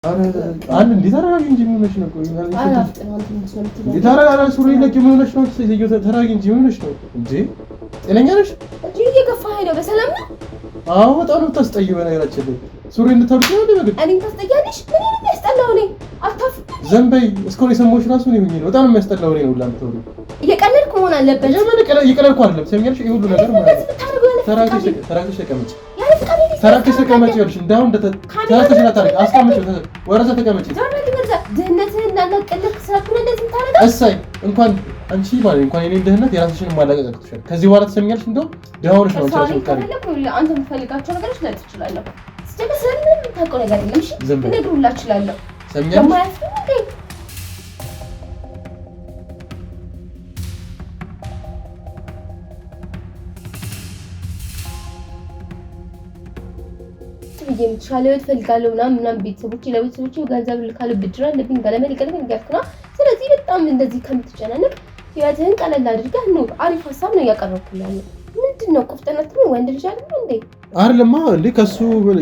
አንድ እንዴት ተረጋጊ እንጂ ምን ሆነሽ ነው? ቆይ እንዴት ተረጋጋ ሱሪ ለቂ ምን ሆነሽ ነው? ተረጋጊ እንጂ ምን ሆነሽ ነው? እንዴ ጤነኛ ነሽ? እንዴ እየገፋህ ነው? በሰላም ነው? አዎ በጣም ነው ታስጠይው። በነገራችን ላይ ሱሪ እንድታብቂ ነው ለምን? እኔን ታስጠያለሽ? ምን ነው የሚያስጠላው? እኔ አታፍ ዘንበይ እስኮን የሰሞሽ ራሱ ነው የሚሆነው። በጣም ነው የሚያስጠላው። ነው ሁላ ምትወሩ እየቀለድኩ መሆን አለበት። የምን እየቀለድኩ አይደለም። ሰሚያልሽ ይሄ ሁሉ ነገር ማለት ተራክሽ ተቀመጭ ተራክሽ ተቀመጭ ይልሽ እንዳው ተራክሽ ታሪክ አስቀመጭ ወረሰ ተቀመጭ ድህነትህን እንዳናቀልክ ስለኩነ እንደዚህ ታረጋ እሰይ እንኳን አንቺ ማለት እንኳን የኔን ድህነት የራስሽን ማላቀቅ አቅቶሻል። ከዚህ በኋላ ተሰሚያልሽ እንደው ደሃውንሽ ነው አንቺ አንተ የምትፈልጋቸው ነገሮች ላይ ትችላለህ። ስለዚህ ምንም ታውቀው ነገር የለም። እሺ እነግሩላችሁ እችላለሁ። ሰሚያልሽ የምትሻለ ህይወት ፈልጋለሁ ምናምን ቤተሰቦቼ ለቤተሰቦቼ ገንዘብ ልካለሁ ብድር አለብኝ ጋለመን ይቀርብኝ ያልኩና ስለዚህ በጣም እንደዚህ ከምትጨናነቅ ህይወትህን ቀለል አድርገህ ኑር። አሪፍ ሀሳብ ነው ያቀረብኩልህ። ምንድነው ቁፍጠነት ነው ወንድ ልጅ አይደል እንዴ? አይደለማ እንዴ ከሱ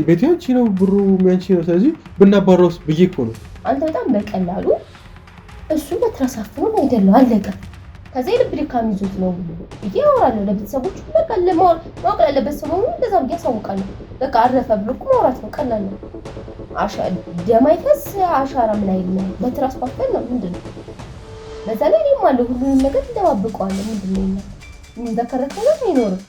ቤቴዎች ነው ብሩ የሚያንቺ ነው። ስለዚህ ብናባረውስ ብዬ እኮ ነው። አንተ በጣም በቀላሉ እሱ በትራሳፍሮ ነው አይደለም አለቀ። ከዚህ ልብ ድካም ይዞት ነው ብዬ አወራለሁ ለቤተሰቦቹ። በቃ ማወቅ ያለበት ሰው ነው እንደዛ ብዬ አሳውቃለሁ። በቃ አረፈ ብሎ እኮ ማውራት ነው፣ ቀላል ነው። ደም አይፈስ አሻራ ምን አይልም። በትራስ ባፈን ነው ምንድነው? በዛ ላይ እኔም አለ ሁሉንም ነገር እንደማብቀዋለሁ። ምንድነው የሚዘከረከ ነው አይኖርም።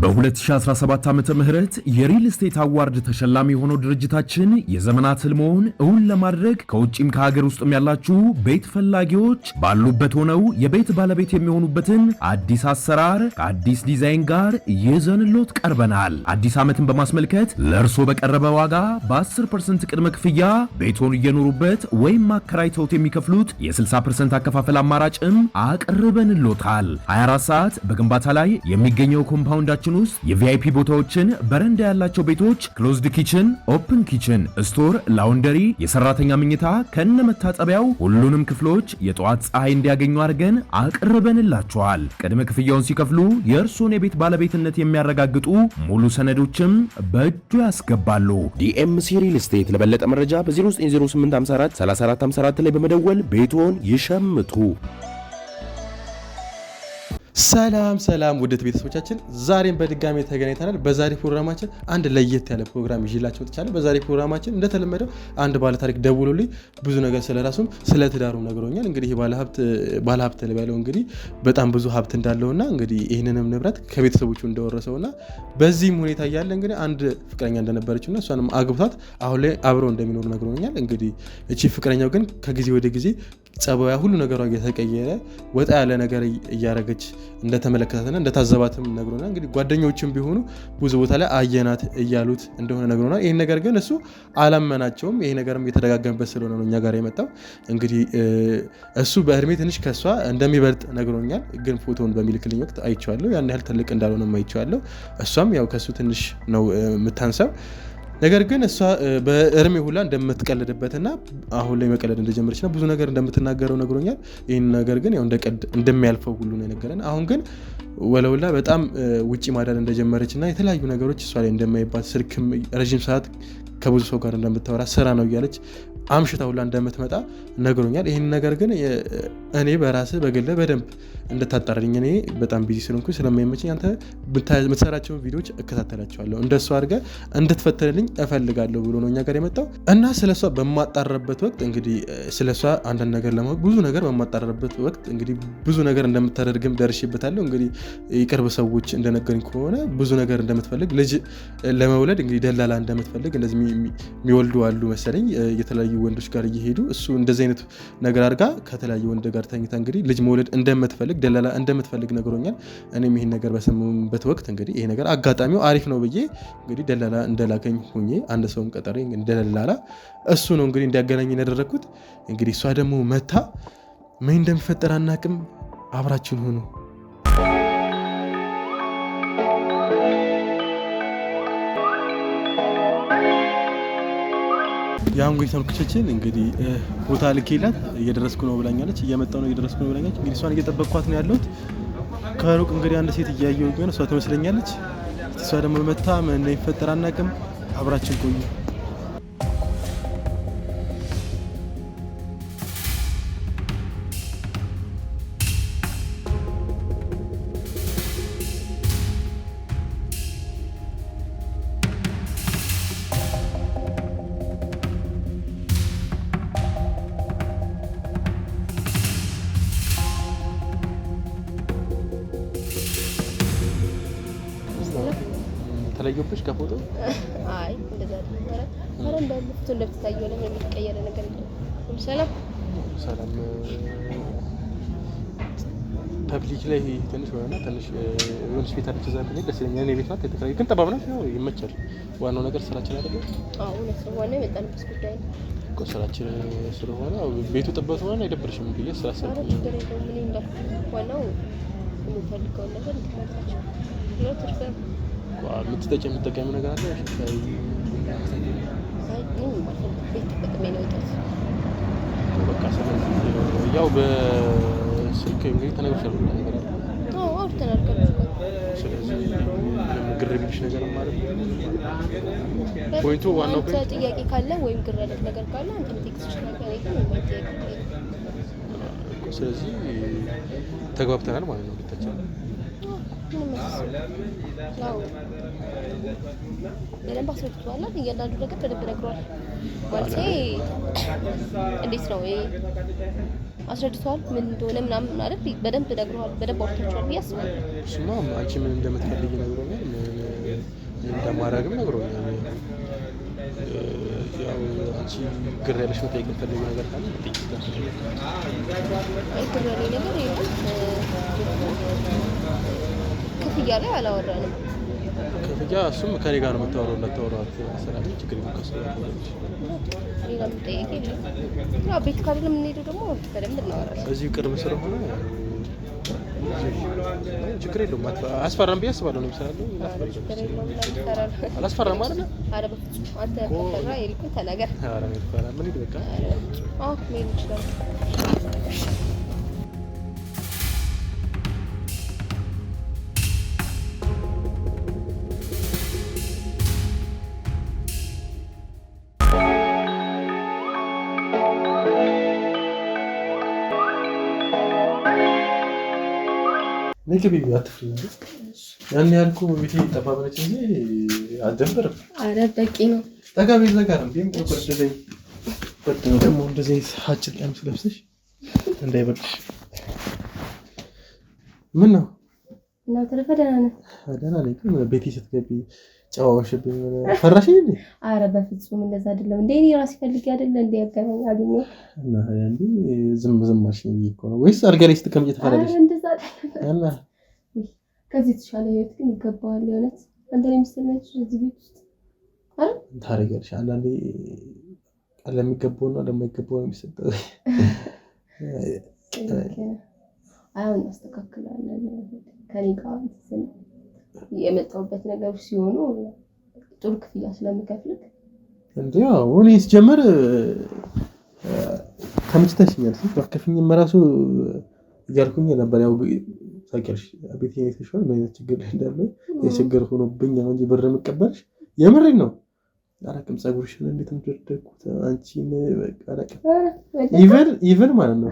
በ2017 ዓመተ ምህረት የሪል ስቴት አዋርድ ተሸላሚ የሆነው ድርጅታችን የዘመናት ህልሞን እውን ለማድረግ ከውጪም ከሀገር ውስጥም ያላችሁ ቤት ፈላጊዎች ባሉበት ሆነው የቤት ባለቤት የሚሆኑበትን አዲስ አሰራር ከአዲስ ዲዛይን ጋር ይዘንሎት ቀርበናል። አዲስ ዓመትን በማስመልከት ለእርሶ በቀረበ ዋጋ በ10% ቅድመ ክፍያ ቤቶን እየኖሩበት ወይም አከራይተውት የሚከፍሉት የ60% አከፋፈል አማራጭም አቅርበንሎታል። 24 ሰዓት በግንባታ ላይ የሚገኘው ኮምፓውንዳችን ውስጥ የቪአይፒ ቦታዎችን፣ በረንዳ ያላቸው ቤቶች፣ ክሎዝድ ኪችን፣ ኦፕን ኪችን፣ ስቶር፣ ላውንደሪ፣ የሰራተኛ መኝታ ከነመታጠቢያው ሁሉንም ክፍሎች የጠዋት ፀሐይ እንዲያገኙ አድርገን አቅርበንላቸዋል። ቅድመ ክፍያውን ሲከፍሉ የእርሶን የቤት ባለቤትነት የሚያረጋግጡ ሙሉ ሰነዶችም በእጁ ያስገባሉ። ዲኤምሲ ሪል ስቴት። ለበለጠ መረጃ በ090854 3454 ላይ በመደወል ቤቶን ይሸምቱ። ሰላም ሰላም ውድ ቤተሰቦቻችን፣ ዛሬም በድጋሚ ተገናኝተናል። በዛሬ ፕሮግራማችን አንድ ለየት ያለ ፕሮግራም ይዤላችሁ መጥቻለሁ። በዛሬ ፕሮግራማችን እንደተለመደው አንድ ባለ ታሪክ ደውሎልኝ ብዙ ነገር ስለራሱም ስለ ትዳሩም ነግሮኛል። እንግዲህ ባለ ሀብት ልበለው እንግዲህ በጣም ብዙ ሀብት እንዳለውና እንግዲህ ይህንንም ንብረት ከቤተሰቦቹ እንደወረሰውና በዚህም ሁኔታ እያለ እንግዲህ አንድ ፍቅረኛ እንደነበረችውና እሷንም አግብቷት አሁን ላይ አብረው እንደሚኖሩ ነግሮኛል። እንግዲህ እቺ ፍቅረኛው ግን ከጊዜ ወደ ጊዜ ጸባያ ሁሉ ነገሯ እየተቀየረ ወጣ ያለ ነገር እያረገች እንደተመለከታትና እንደታዘባትም ነግሮናል። እንግዲህ ጓደኞችም ቢሆኑ ብዙ ቦታ ላይ አየናት እያሉት እንደሆነ ነግሮናል። ይህን ነገር ግን እሱ አላመናቸውም። ይሄ ነገርም የተደጋገመበት ስለሆነ ነው እኛ ጋር የመጣው። እንግዲህ እሱ በእድሜ ትንሽ ከሷ እንደሚበልጥ ነግሮኛል። ግን ፎቶውን በሚልክልኝ ወቅት አይቼዋለሁ። ያን ያህል ትልቅ እንዳልሆነም አይቼዋለሁ። እሷም ያው ከሱ ትንሽ ነው የምታንሰው። ነገር ግን እሷ በእርሜ ሁላ እንደምትቀልድበትና አሁን ላይ መቀለድ እንደጀመረችና ብዙ ነገር እንደምትናገረው ነግሮኛል። ይህን ነገር ግን ያው እንደቀልድ እንደሚያልፈው ሁሉ ነው የነገረን። አሁን ግን ወለውላ በጣም ውጪ ማዳር እንደጀመረችና የተለያዩ ነገሮች እሷ ላይ እንደማይባት፣ ስልክም ረዥም ሰዓት ከብዙ ሰው ጋር እንደምታወራ፣ ስራ ነው እያለች አምሽታ ሁላ እንደምትመጣ ነግሮኛል። ይህን ነገር ግን እኔ በራስህ በግልህ በደንብ እንድታጣራልኝ እኔ በጣም ቢዚ ስለሆንኩኝ ስለማይመቸኝ አንተ የምትሰራቸውን ቪዲዮዎች እከታተላቸዋለሁ እንደሱ አድርገህ እንድትፈተልልኝ እፈልጋለሁ ብሎ ነው እኛ ጋር የመጣው እና ስለሷ በማጣራበት ወቅት እንግዲህ ስለሷ አንዳንድ ነገር ለማወቅ ብዙ ነገር በማጣራበት ወቅት እንግዲህ ብዙ ነገር እንደምታደርግም ደርሼበታለሁ። እንግዲህ የቅርብ ሰዎች እንደነገሩኝ ከሆነ ብዙ ነገር እንደምትፈልግ፣ ልጅ ለመውለድ እንግዲህ ደላላ እንደምትፈልግ፣ እንደዚህ የሚወልዱ አሉ መሰለኝ የተለያዩ ወንዶች ጋር እየሄዱ እሱ እንደዚህ አይነት ነገር አድርጋ ከተለያዩ ወንድ ጋር ተኝታ እንግዲህ ልጅ መውለድ እንደምትፈልግ፣ ደላላ እንደምትፈልግ ነግሮኛል። እኔም ይሄን ነገር በሰማሁበት ወቅት እንግዲህ ይሄ ነገር አጋጣሚው አሪፍ ነው ብዬ እንግዲህ ደላላ እንደላከኝ ሆኜ አንድ ሰውም ቀጠሬ ደላላ እሱ ነው እንግዲህ እንዲያገናኝ ያደረኩት። እንግዲህ እሷ ደግሞ መታ ምን እንደሚፈጠር አናቅም። አብራችን ሆኑ። ያው እንግዲህ ተመልካቾችን እንግዲህ ቦታ ልኬላት እየደረስኩ ነው ብላኛለች። እየመጣሁ ነው እየደረስኩ ነው ብላኛለች። እንግዲህ እሷን እየጠበቅኳት ነው ያለሁት። ከሩቅ እንግዲህ አንድ ሴት እያየሁ ግን እሷ ትመስለኛለች። እሷ ደግሞ መታ ምን እንደሚፈጠር አናውቅም። አብራችን ቆዩ። ተለየብሽ ከፎቶ? አይ እንደዛ አይደለም። አረ እንደምትቶ እንደምትታየው ለምን የሚቀየር ነገር የለም። ሰላም ሰላም። ፐብሊክ ላይ ትንሽ ሆነና ትንሽ ሆስፒታል ተዛብ ላይ ደስ ይለኛል። እኔ ቤት ናት የተከራይ ግን ጠባብ ናት። ያው ይመቻል። ዋናው ነገር ስራችን አይደለም? አዎ እውነት ነው። ዋናው የመጣንበት ጉዳይ እኮ ስራችን ስለሆነ ቤቱ ጥበት ሆነ አይደብርሽም ብዬ ስላሰብኩ ነው። ችግር የለውም። ምን እንዳልኩ ዋናው የምፈልገውን ነገር እንድትመጣቸው ነው። ትርፈ የምትጠቀሚው ነገር አለ? በቃ ያው በስልክ እንግዲህ ተነግሮሻል ነገር አለ። አዎ አውርተናል። ስለዚህ ግር የሚልሽ ነገር ማለት ነው። ፖይንቱ ዋናው ፖይንት ጥያቄ ካለ ወይም ግር ያለሽ ነገር ካለ አንተ ቴክስት ትችላለህ። ስለዚህ ተግባብተናል ማለት ነው። ልታቻለ በደንብ አስረድቷል። እያንዳንዱ ነገር በደንብ ነግሯል። ማለት እንዴት ነው አስረድቷል ምን እንደሆነ ምናምን አይደል? በደንብ ነግሯል። በደንብ አውርታችኋል ብዬ አስባለሁ። እሱማ አንቺ ምን እንደምትፈልጊ ነግሮኛል። ምን እንደማደርግም ነግሮኛል። ያው አንቺ ግር ያለሽ መጠየቅ የምትፈልጊው ነገር ካለ ጥቂት ግር ያለኝ ነገር የለም። ክፍያ ላይ አላወራንም። ክፍያ እሱም ከኔ ጋር ነው የምታወራው። እንዳታወራት ሰላም ችግር ይመካስ ሌላ ጥያቄ የለም። ያው ቤት ካለ የምንሄደው ደግሞ በደንብ እናወራለን። እዚሁ ቅርብ ስለሆነ ችግር የለውም። አስፈራም ብዬ አስባለሁ ነው የሚሰራለው። አላስፈራም ማለት ነው። ኧረ በፍፁም አንተ ፈራ ይልኩን ተናገር። ኧረ ምን ይፈራ ምን ይበቃ። አዎ ምን ይችላል። ምግብ አትፍሪ። ያን ያልኩ ቤቴ ጠባብነች እንጂ አልደበረም። ኧረ በቂ ነው። ጠጋቤ ዘጋርም ቢም ቆርቆርደኝ ወጥተው ደግሞ እንደዚህ አጭር ቀሚስ ለብሰሽ እንዳይበርድሽ። ምን ነው እና ተረፈ ደህና ነህ? ደህና ነኝ። ግን ቤቴ ስትገቢ ጨዋወሽብኝ ፈራሽ እንዴ? ኧረ በፍጹም እንደዛ አይደለም። እንዴ እኔ ራሴ ፈልጌ አይደለ እንዴ ያገኘው እና እንዴ ዝም አልሽኝ እኮ ነው ወይስ አልጋ ላይ ስትቀምጪ ተፈራለሽ? ኧረ እንደዛ አይደለም። እና ከዚህ የተሻለ ህይወት ግን ይገባዋል። የሆነት አንተ ላይ የሚሰማሽ እዚህ ቤት ውስጥ አረ ታረጋግሽ። አንዳንዴ ለሚገባውና ለማይገባው የሚሰጠው አሁን አስተካክላለሁ። ከኔ ጋር የመጣሁበት ነገር ሲሆኑ ጥሩ ክፍያ ስለምከፍልክ እንዴ አሁን ሲጀመር ተመችተሽኛል። ሲከፍኝም ራሱ እያልኩኝ ነበር። ያው ሳይቀርሽ ቤት የተሻለ ምን ችግር እንዳለ የችግር ሆኖብኝ ነው እንጂ ብር የምቀበልሽ የምሬን ነው። አላውቅም ፀጉርሽን እንዴት እንደደረኩት አንቺን በቃ አላውቅም። ኢቨን ማለት ነው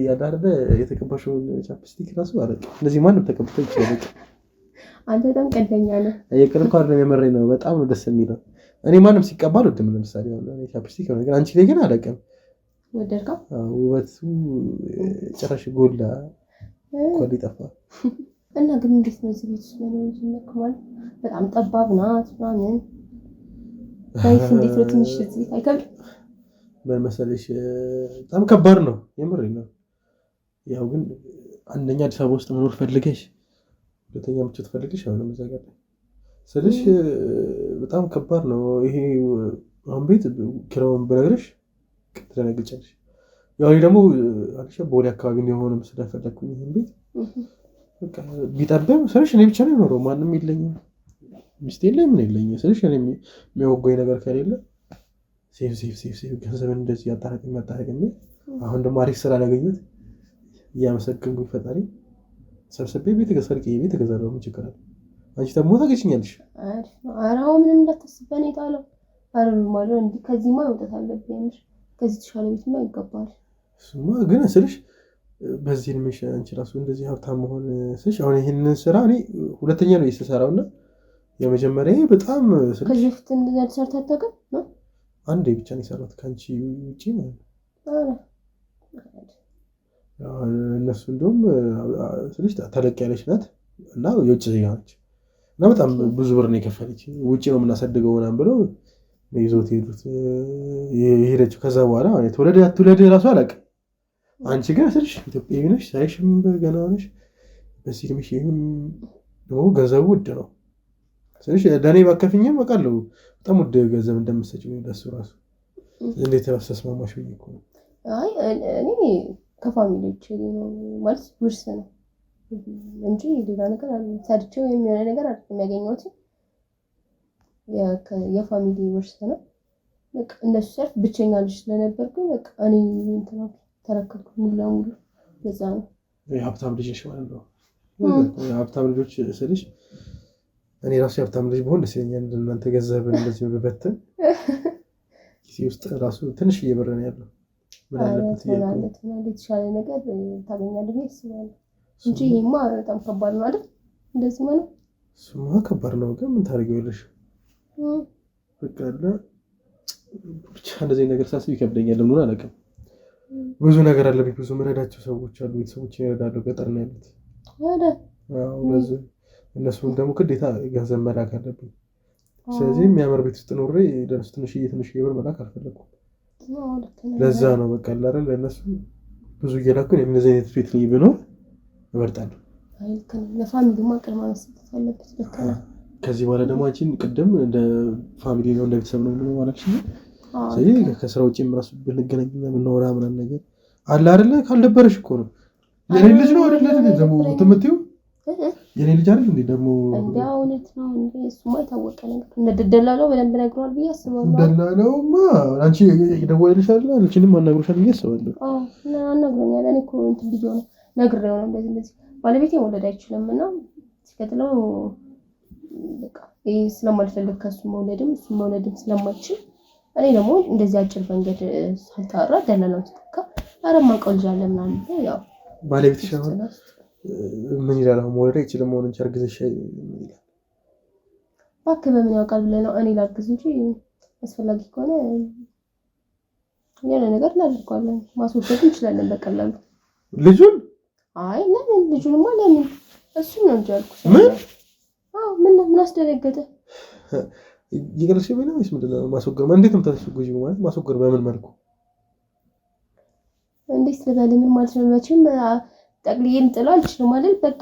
ያዳርደ የተቀባሽውን ቻፕስቲክ ራሱ አላውቅም። እንደዚህ ማንም ተቀብቶ ይችላል። አንተ በጣም ቀደኛ ነህ። የቅርብ ካርድ ነው የምሬን ነው። በጣም ነው ደስ የሚለው። እኔ ማንም ሲቀባል ወድም ለምሳሌ አሁን ቻፕስቲክ ነው ግን አንቺ ላይ ግን አላውቅም። ወደድከው? ውበቱ ጭራሽ ጎላ ኮዲ ጠፋ። እና ግን እንዴት ነው እዚህ ቤት ውስጥ መኖር የጀመርከው? ማለት በጣም ጠባብ ናት ምናምን ታይፍ እንዴት ነው? ትንሽ እዚህ አይከብድም? ምን መሰለሽ በጣም ከባድ ነው የምሬን ነው። ያው ግን አንደኛ አዲስ አበባ ውስጥ መኖር ፈልገሽ ሁለተኛ ምቾት ፈልገሽ አሁን መዘጋት ስለሽ በጣም ከባድ ነው። ይሄ አሁን ቤት ኪራውን ብነግርሽ ትደነግጫለሽ። ያው ደግሞ አዲስ ቦሌ አካባቢ ነው የሆነም ስለፈለኩኝ ይሄን ቤት በቃ ቢጠበም ስለሽ እኔ ብቻ ነው የምኖረው። ማንም የለኝም፣ ሚስት የለኝም፣ ምን የለኝም። ስለሽ እኔ የሚወጋኝ ነገር ከሌለ ሴፍ ገንዘብ እንደዚህ ያጣራቅም። አሁን ደግሞ አሪፍ ስራ ያገኙት እያመሰገንኩኝ ፈጣሪ ሰብስቤ ቤት ገሰርቄ ቤት ገዛለው ምን ችግር አለ? አንቺ ደግሞ ታገኝኛለሽ። ኧረ ምንም እንዳታስበን የጣለው አረም ማለት እንዴ ከዚህማ መውጣት አለብኝ። ከዚህ ተሻለ ቤትማ ይገባል። እሱማ ግን ስልሽ በዚህ እድሜሽ አንቺ ራሱ እንደዚህ ሀብታም መሆን ስልሽ አሁን ይሄንን ስራ እኔ ሁለተኛ ነው የምሰራውና የመጀመሪያ በጣም ስልሽ ከዚህ በፊት እንደዚህ ሰርታ አታውቅም ነው? አንዴ ብቻ ነው የሰራሁት ከአንቺ ውጪ ማለት ነው። እነሱ እንደውም ስልሽ ተለቅ ያለች ናት እና የውጭ ዜጋ ነች እና በጣም ብዙ ብር ነው የከፈለች። ውጪ ነው የምናሳድገው ምናምን ብለው ይዞት ሄዱት የሄደችው። ከዛ በኋላ ማለት ትውለድ ራሱ አላውቅም። አንቺ ግን ስልሽ ኢትዮጵያዊ ነሽ ሳይሽም ገና ነሽ። በዚህ እድሜሽ ደግሞ ገንዘቡ ውድ ነው ስልሽ ለእኔ ባከፍኝም አውቃለሁ በጣም ውድ ገንዘብ እንደምትሰጪው ለእሱ ራሱ እንዴት ራሱ ተስማማሽ ብዬሽ እኮ ነው። አይ እኔ ከፋሚሊዎች ማለት ውርስ ነው እንጂ ሌላ ነገር አለ ሰርቼው የሚሆነ ነገር አይደለም የሚያገኘውት የፋሚሊ ውርስ ነው። በቃ እነሱ ሰርፍ ብቸኛ ልጅ ስለነበርኩኝ በቃ እኔ እንትና ተረከብኩ ሙሉ ለሙሉ በዛ ነው። የሀብታም ልጅ ነሽ ማለት ነው። የሀብታም ልጆች ስልሽ እኔ ራሱ የሀብታም ልጅ ብሆን ደስ ይለኛል። እናንተ ገንዘብን እንደዚህ በበተን ጊዜ ውስጥ ራሱ ትንሽ እየበረ ነው ያለው። ምን አለበት የተሻለ ነገር ታገኛለህ ብዬ አስባለሁ እንጂ ይሄማ በጣም ከባድ ነው አይደል? እንደዚህ ማለት እሱማ ከባድ ነው ግን ምን ታደርጊዋለሽ? በቃ ብቻ እንደዚህ ነገር ሳስብ ይከብደኛል። ለምን አላውቅም። ብዙ ነገር አለብኝ። ብዙ መረዳቸው ሰዎች አሉ። ቤተሰቦች ይረዳሉ። ገጠር ነው ያሉት። እነሱም ደግሞ ግዴታ ገንዘብ መላክ አለብኝ። ስለዚህ የሚያምር ቤት ውስጥ ኖሬ ደርስ ትንሽ ብር መላክ አልፈለኩም። ለዛ ነው በቃ አይደል ለእነሱ ብዙ እየላኩ እንደዚህ አይነት ቤት ላይ ብኖር እመርጣለሁ። ለፋሚሊማ ቅድሚያ መስጠት አለበት። በቃ ከዚህ በኋላ ደግሞ አንቺን ቅድም እንደ ፋሚሊ ነው እንደ ቤተሰብ ነው ማለት ነው። ስለዚህ ከስራ ውጪም ራሱ ብንገናኝና ብናወራ ምናምን ነገር አለ አይደለ? ካልደበረሽ እኮ ነው የኔ ልጅ ነው አይደለ? ደግሞ ትምትዩ የኔ ልጅ አይደል እንዴ? ደግሞ እንደው እውነት ነው እንዴ? እሱማ የታወቀ ነገር እንደደላለው በደንብ ነግሯል ብዬ አስባለሁ። ደላላውማ አንቺ የደወለልሽ አይደል? አንቺንም አናግሮሻል ብዬ አስባለሁ። እና አናግሮኛል። እኔ እኮ እንትን ብዬ ነው ነግሬው ነው እንደዚህ ባለቤቴ መውለድ አይችልምና ሲከተለው በቃ ይሄ ስለማልፈልግ ከሱ መውለድም እሱ መውለድም ስለማይችል እኔ ደግሞ እንደዚህ አጭር መንገድ ሳልጣራ ደላላው ተተካ አረማቀው ልጅ አለ ምናምን ያው ባለቤትሽ አሁን ምን ይላል? መውለድ አይችልም ሆነ እንጂ አርግዘሽ ይላል። እባክህ በምን ያውቃል ብለህ ነው? እኔ ላግዝ እንጂ አስፈላጊ ከሆነ የሆነ ነገር እናደርገዋለን። ማስወገድ እንችላለን በቀላሉ ልጁን። አይ ለምን ልጁንማ ለምን እሱን ነው እንጂ አልኩት። ምን አስደነገጠ? ይገልጽ ነው ወይስ ምንድን ነው? ማስወገድ እንዴት ነው የምታስወግጂው? ማለት ማስወገድ በምን መልኩ እንዴት ልበል? ምን ማለት ነው? መቼም ጠቅልዬም ጥለው አልችልም ማለት በቃ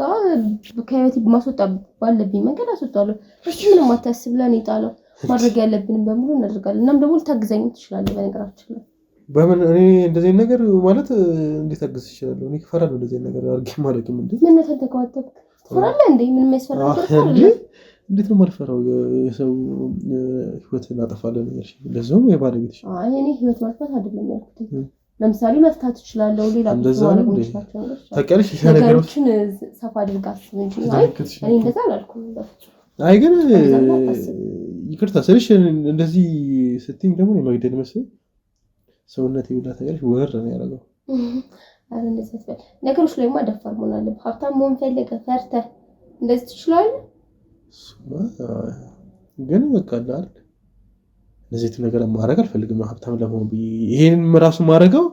ከህይወቴ ማስወጣት ባለብኝ መንገድ አስወጣለሁ። እሱ ምንም አታስብ፣ ለኔ ጣለው። ማድረግ ያለብንን በሙሉ እናደርጋለን። እናም ደግሞ ልታግዘኝ ትችላለህ። በነገራችን ላይ በምን እኔ እንደዚህ ነገር ማለት እንዴት አግዝ ይችላል? እኔ እፈራለሁ እንደዚህ ነገር አድርጌ ማለት ምን እንዴ? ምን ነው ተንተከዋተብ ትፈራለህ እንዴ? ምን የሚያስፈራ ነገር አለ? እንዴት ነው የማልፈራው? የሰው ህይወት እናጠፋለን እያልሽ ለዛውም የባለቤትሽ። አይ እኔ ህይወት ማጥፋት አይደለም ያልኩት። ለምሳሌ መፍታት ይችላል ሌላ ብዙ ማለት ነው ታውቂያለሽ። ነገሮችን ሰፋ አድርጋ አስብ እንጂ እኔ እንደዛ አላልኩም። አይ ግን ይቅርታ ስልሽ እንደዚህ ስትይኝ ደግሞ የመግደል መስሎኝ ሰውነቴ ሁላ ታውቂያለሽ ወር ነው ያደረገው። አረ እንደዛ ትበል። ነገሮች ላይማ ደፋር መሆን አለብህ። ሀብታም መሆን ፈለገህ ፈርተህ እንደዚህ ትችላለህ። ግን በቃ አይደል ለዚህ ነገር ማድረግ አልፈልግም። ሀብታም ለመሆን ብዬ ይሄን ራሱ ማድረገው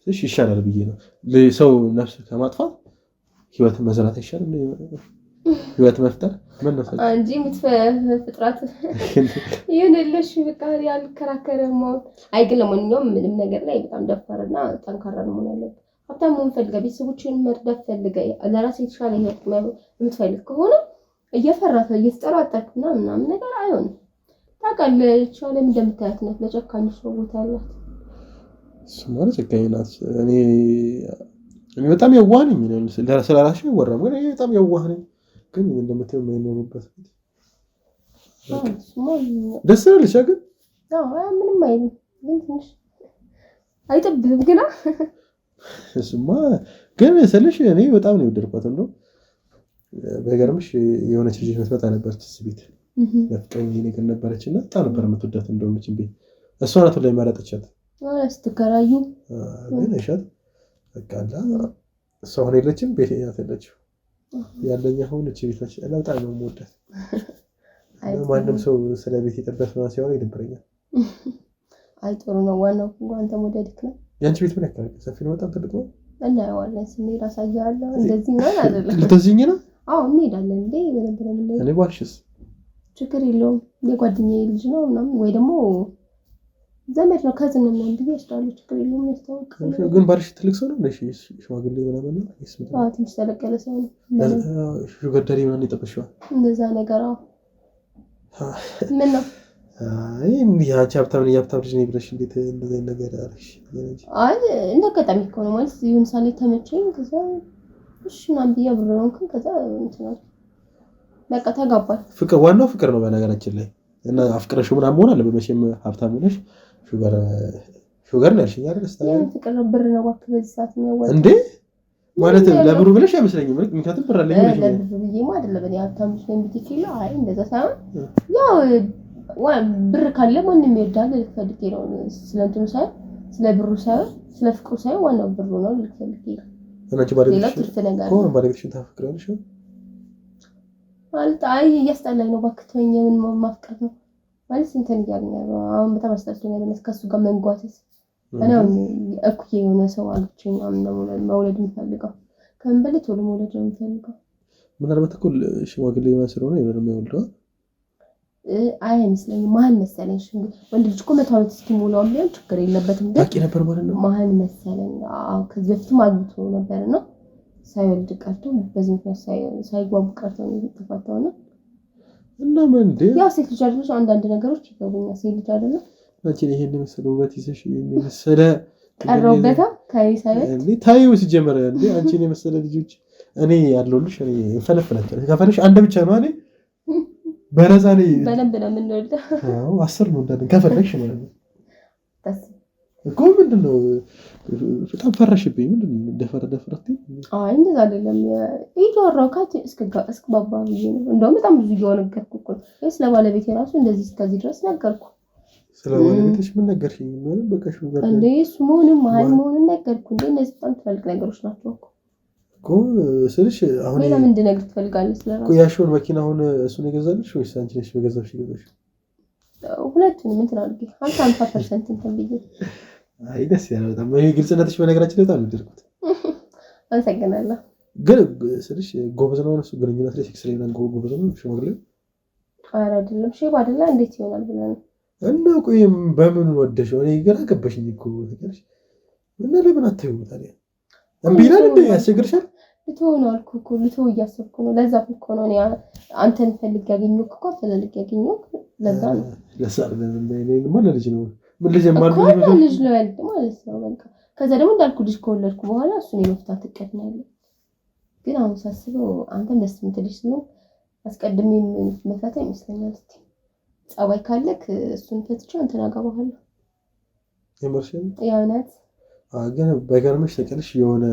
እሺ ይሻላል ብዬ ነው። ሰው ነፍስ ከማጥፋት ህይወት መዝራት አይሻልም? ህይወት መፍጠር ምን ነው እንጂ ፍጥረት ይሁንልሽ በቃ ያልከራከረም። አይ ግን ለማንኛውም ምንም ነገር ላይ በጣም ደፋርና ጠንካራ ነው መሆን ያለብህ። ሀብታም መሆን ፈልገህ ቤተሰቦችን መርዳት ፈልገህ ለራስህ የተሻለ ህይወት የምትፈልግ ከሆነ እየፈራህ እየተጠራጠርክ ምናምን ነገር አይሆንም። ታውቃለች ዓለም እንደምታያት ናት። ለጨካኝ ሰው ቦታ አላት። እሱ ማለት ጨካኝ ናት። እኔ በጣም የዋህ ነኝ። ስለራስሽ አይወራም ግን እኔ በጣም የዋህ ነኝ። ግን እንደምታየው የማይኖርበት ደስ ይላልሽ ግን ምንም አይልም። ግን ትንሽ አይጠብህም ግና እሱማ ግን ስልሽ እኔ በጣም ነው የወደድኳት። እንደው በገርምሽ የሆነች ልጅ መስመጣ ነበረች እዚህ ቤት ለፍቀኝ ነገር ነበረችና በጣም ነበር የምትወዳት እንደውም ቤት እሷ ናት ላይ መረጠቻት ስትከራዩ ግን እሻት በቃ እሷ ሆነ የለችም ቤት ያተለችው ያለኛ ሆነ እቺ ቤታች በጣም ነው የምወዳት ማንም ሰው ስለ ቤት የጠበስ ነው ሲሆን ይደብረኛል አይ ጥሩ ነው ዋናው አንተ ሞዴልክ ነው ያንቺ ቤት ምን ያክላል ሰፊ ነው በጣም ትልቅ ነው እናየዋለን ስንሄድ አሳያለሁ እንደዚህ ነው አይደለም ልትዝኝ ነው አዎ እንሄዳለን እንዴ በነበረም እንዴ እኔ ባልሽስ ችግር የለውም የጓደኛዬ ልጅ ነው ምናምን ወይ ደግሞ ዘመድ ነው ከዝም ነው እንዴ ያስታሉ ችግር የለውም ያስታውቅ ግን ባልሽ ትልቅ ሰው ነው ለሽ ሽማግሌ ምናምን ነው ይስምታ አዎ ትንሽ ተለቀለ ሰው ነው ሹገር ዳዲ ምናምን ይጠበሽዋል እንደዛ ነገር አዎ ምን ነው አይ ያንቺ ሀብታም ልጅ ነኝ ብለሽ እንዴት እንደዚህ ነገር አርሽ አይ እንደቀጣሚ ነው ማለት ይሁን ሳለ ተመቸኝ ከዛ እሺ ማን ቢያ ብሩን ከዛ እንትና በቃ ተጋባል ፍቅር ዋናው ፍቅር ነው በነገራችን ላይ እና አፍቅረሽ ምናምን መሆን አለበት መቼም ሀብታም ነሽ ሹገር ነሽ አይደል ስታየው ፍቅር ነው ብር ነው ወጥቶ በዚህ ሰዓት ነው እንዴ ማለት ለብሩ ብለሽ አይመስለኝም ምክንያቱም ብር አለኝ ማለት ነው ለብሩ ብዬማ አይደለም በኔ ሀብታም ነኝ ብትይለው አይ እንደዛ ሳይሆን ያው ብር ካለ ማንንም ይወዳል ልትፈልጊ ነው ስለንቱ ሳይሆን ስለ ብሩ ሳይሆን ስለ ፍቅሩ ሳይሆን ዋናው ብሩ ነው ልትፈልጊ ነው እናንቺ ባለቤትሽን ታፈቅሪያለሽ ማለት አይ እያስጠላኝ ነው ባክተኛ ምን ማፍቀር ነው ማለት እንትን ያገኛል አሁን በጣም አስተሳሰብኝ ማለት ከሱ ጋር መንጓተስ እኔ እኩዬ የሆነ ሰው አልኩኝ አምነው መውለድ የሚፈልገው ከመበለት ወደ መውለድ ነው የሚፈልገው ምናልባት እኮ ሽማግሌ የሆነ ስለሆነ የሆነ የሚወልደው አይ አይመስለኝም ማን መሰለኝ ወንድ ልጅ እኮ መቶ ዓመት እስኪሞላው ቢሆን ችግር የለበትም በቂ ነበር ማለት ነው ማን መሰለኝ አዎ ከዚህ በፊትም አግብቶ ነበርና ሳይወልድ ቀርቶ በዚህ ምክንያት ሳይጓቡ ቀርቶ ነው የተፋታውና እና መንዴ ያው ሴት ልጅ አይደለሽ አንዳንድ ነገሮች ይገቡኛል ሴት ልጅ አይደለ አንቺ ይሄን መሰለ ውበት ይዘሽ ይሄን መሰለ ቀረውበታ ከይሳይት እንዴ ታዩ ሲጀመር እንዴ አንቺ ነው መሰለ ልጆች እኔ ያለውልሽ እኔ ፈለፈላችሁ ከፈለሽ አንድ ብቻ ነው አይደል በረዛ ላይ በደንብ ነው የምንወልደው አዎ 10 ነው እንዳለ ከፈለሽ ማለት ነው ታስ እኮ ምንድነው በጣም ፈራሽብኝ ምንድነው ደፈረደፈረቲ አይ እንደዛ አይደለም ይጆራው ካት እስከ ባባ ነው እንደውም በጣም ብዙ እየወነገርኩ እኮ ስለ ባለቤቴ ራሱ እንደዚህ እስከዚህ ድረስ ነገርኩ ስለ ባለቤትሽ ምን ነገርሽኝ ማለት በቃ ሹገር እንዴ እሱ ምንም ማን መሆኑን ነገርኩ እንዴ እነዚህ በጣም ትፈልግ ነገሮች ናቸው እኮ ስልሽ አሁን ምን እንድነግር ትፈልጋለህ ስለራሱ እኮ ያሽውን መኪና አሁን እሱ ነው የገዛልሽ ወይስ አንቺ ነሽ በገዛሽ ይገዛሽ ሁለቱንም እንትን አድርጌ 50% እንትን ብዬ አይ ደስ ያለው በጣም ይሄ ግልጽነትሽ በነገራችን ላይ በጣም ይደርኩት አመሰግናለሁ ግን ስልሽ ጎበዝ ነው እሱ ግንኙነት ላይ ሴክስ ላይ ነው ጎበዝ ነው ሽማግሌ ኧረ አይደለም ሼባ አይደለ እንዴት ይሆናል ብለን እና ቆይም በምን ወደሽው እኔ ግራ ገባሽኝ እኮ ትገልሽ እና ለምን አታዩም ታዲያ እምቢ ይላል እንዴ ያስቸግርሻል ልትሆነው አልኩ እኮ ልትሆው እያሰብኩ ነው ለዛ እኮ ነው እኔ አንተን ፈልግ ያገኘሁት እኮ ፈልግ ያገኘሁት ለዛ ነው ለሳር ለምን ማለት ልጅ ነው ምን ልጅ ማለት ነው ልጅ ነው ያልኩት ማለት ነው በቃ ከዛ ደግሞ እንዳልኩ ልጅ ከወለድኩ በኋላ እሱን የመፍታት እቅድ ነው ያለው ግን አሁን ሳስበው አንተም ደስ የምትልሽ ነው አስቀድሜ መፍታት ይመስለኛል እስቲ ጸባይ ካለክ እሱን ፈትቼው አንተን አጋባለሁ የመርሽን ያውነት ግን በገርምሽ ተቀልሽ የሆነ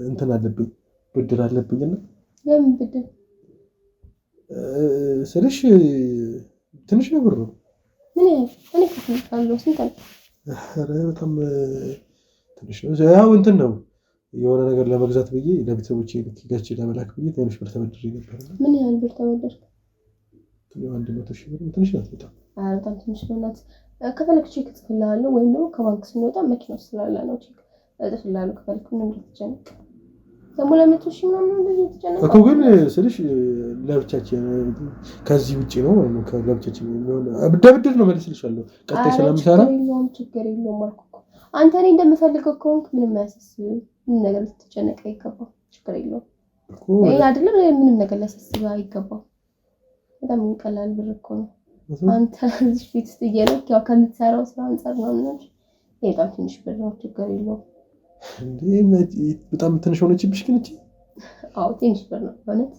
እንትን አለብኝ ብድር አለብኝና ለምን ብድር ስለሽ ትንሽ ነው ብሩ ምን እኔ ከፍላለሁ ስንት ነው ኧረ በጣም ትንሽ ነው ያው እንትን ነው የሆነ ነገር ለመግዛት ብዬ ለቤተሰቦቼ ልትጋጭ ለመላክ ብዬ ትንሽ ብር ተበድሬ ነበር ምን ያህል ብር ተበደርክ 100,000 ብር ትንሽ ነው በጣም ትንሽ ነው ናት ከፈለክ ቼክ ትፈልጋለህ ወይም ደግሞ ከባንክ ስንወጣ መኪናው ስላለ ነው ቼክ እጥፍላለሁ ከፈለክ ምን እንደተጨነቅ ደግሞ ለመቶሽ ምናምን እንደዚህ ተጨነቅ እኮ ግን ስልሽ ለብቻችን ከዚህ ውጪ ነው ማለት ነው ለብቻችን የሚሆን ብድር ነው መልስልሻለሁ ቀጣይ ሰላም ችግር የለውም አልኩ እኮ አንተ እኔ እንደምፈልገው ከሆንክ ምንም አያሳስብም ምንም ነገር ልትጨነቅ አይገባም ችግር የለውም ይሄ አይደለም ምንም ነገር ሊያሳስብህ አይገባም በጣም ቀላል ብር እኮ ነው አንተ እዚህ ፊት እየለክ ያው ከምትሰራው ስራ አንፃር ነው እንጂ በጣም ትንሽ ብር ነው ችግር የለውም እንዴ በጣም ትንሽ ሆነችብሽ ግን እቺ አዎ ትንሽ ብር ነው ማለት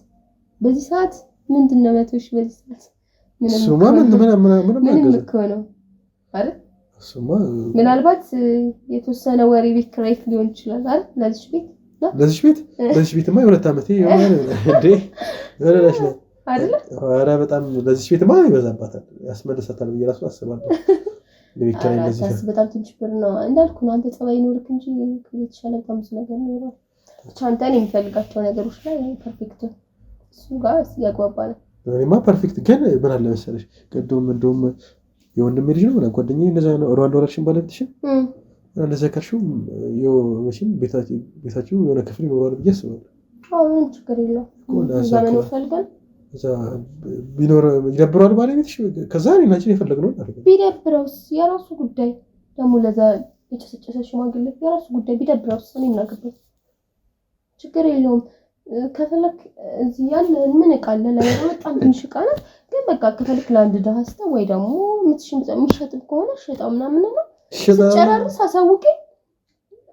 በዚህ ሰዓት ምንድነው መቶሽ በዚህ ሰዓት ሱማ ምን እኮ ነው አይደል ሱማ ምናልባት የተወሰነ ወሬ ቤት ክራይት ሊሆን ይችላል አይደል ለዚህ ቤት ለዚህ ቤትማ የሁለት ዓመት ይሆናል እንዴ ወለላሽ ነው አይደል? ኧረ በጣም ለዚህ ቤትማ ይበዛባታል ያስመለሳታል ብዬ ራሱ አስባለሁ። ለቤተክርስቲያን እንደዚህ በጣም ትንሽ ብር ነው እንዳልኩ ነው። አንተ ጸባይ ኖርክ እንጂ የተሻለ በጣም ብዙ ነገር ነው። ቻንታን የሚፈልጋቸው ነገሮች ላይ ፐርፌክት እሱ ጋር ያጓባል። እኔማ ፐርፌክት ግን ምን አለ መሰለሽ ቅድም እንደውም የወንድሜ ልጅ ነው ማለት ጓደኛዬ እንደዛ ነው ሩዋንዳ ወራሽን ባለብትሽ እንደዛ ከርሽው መቼም ቤታችሁ የሆነ ክፍል ይኖራል ብዬ አስባለሁ። አሁን ችግር የለውም ዘመኑ ፈልገን እዛ ቢኖር ይደብረዋል ባለቤትሽ። ከዛ እኔናችን የፈለግነው አይደል ቢደብረውስ የራሱ ጉዳይ ደግሞ ለዛ የጨሰጨሰ ሽማግሌ የራሱ ጉዳይ ቢደብረውስ እኔ እናገባኝ ችግር የለውም። ከፈለክ እዚህ ያለ ምን ቃል ላይ በጣም ትንሽ ቃል ግን በቃ ከፈለክ ለአንድ ደሃ ስታ ወይ ደግሞ የሚሸጥም ከሆነ ሸጣው ምናምን ነው ጨራርስ አሳውቂ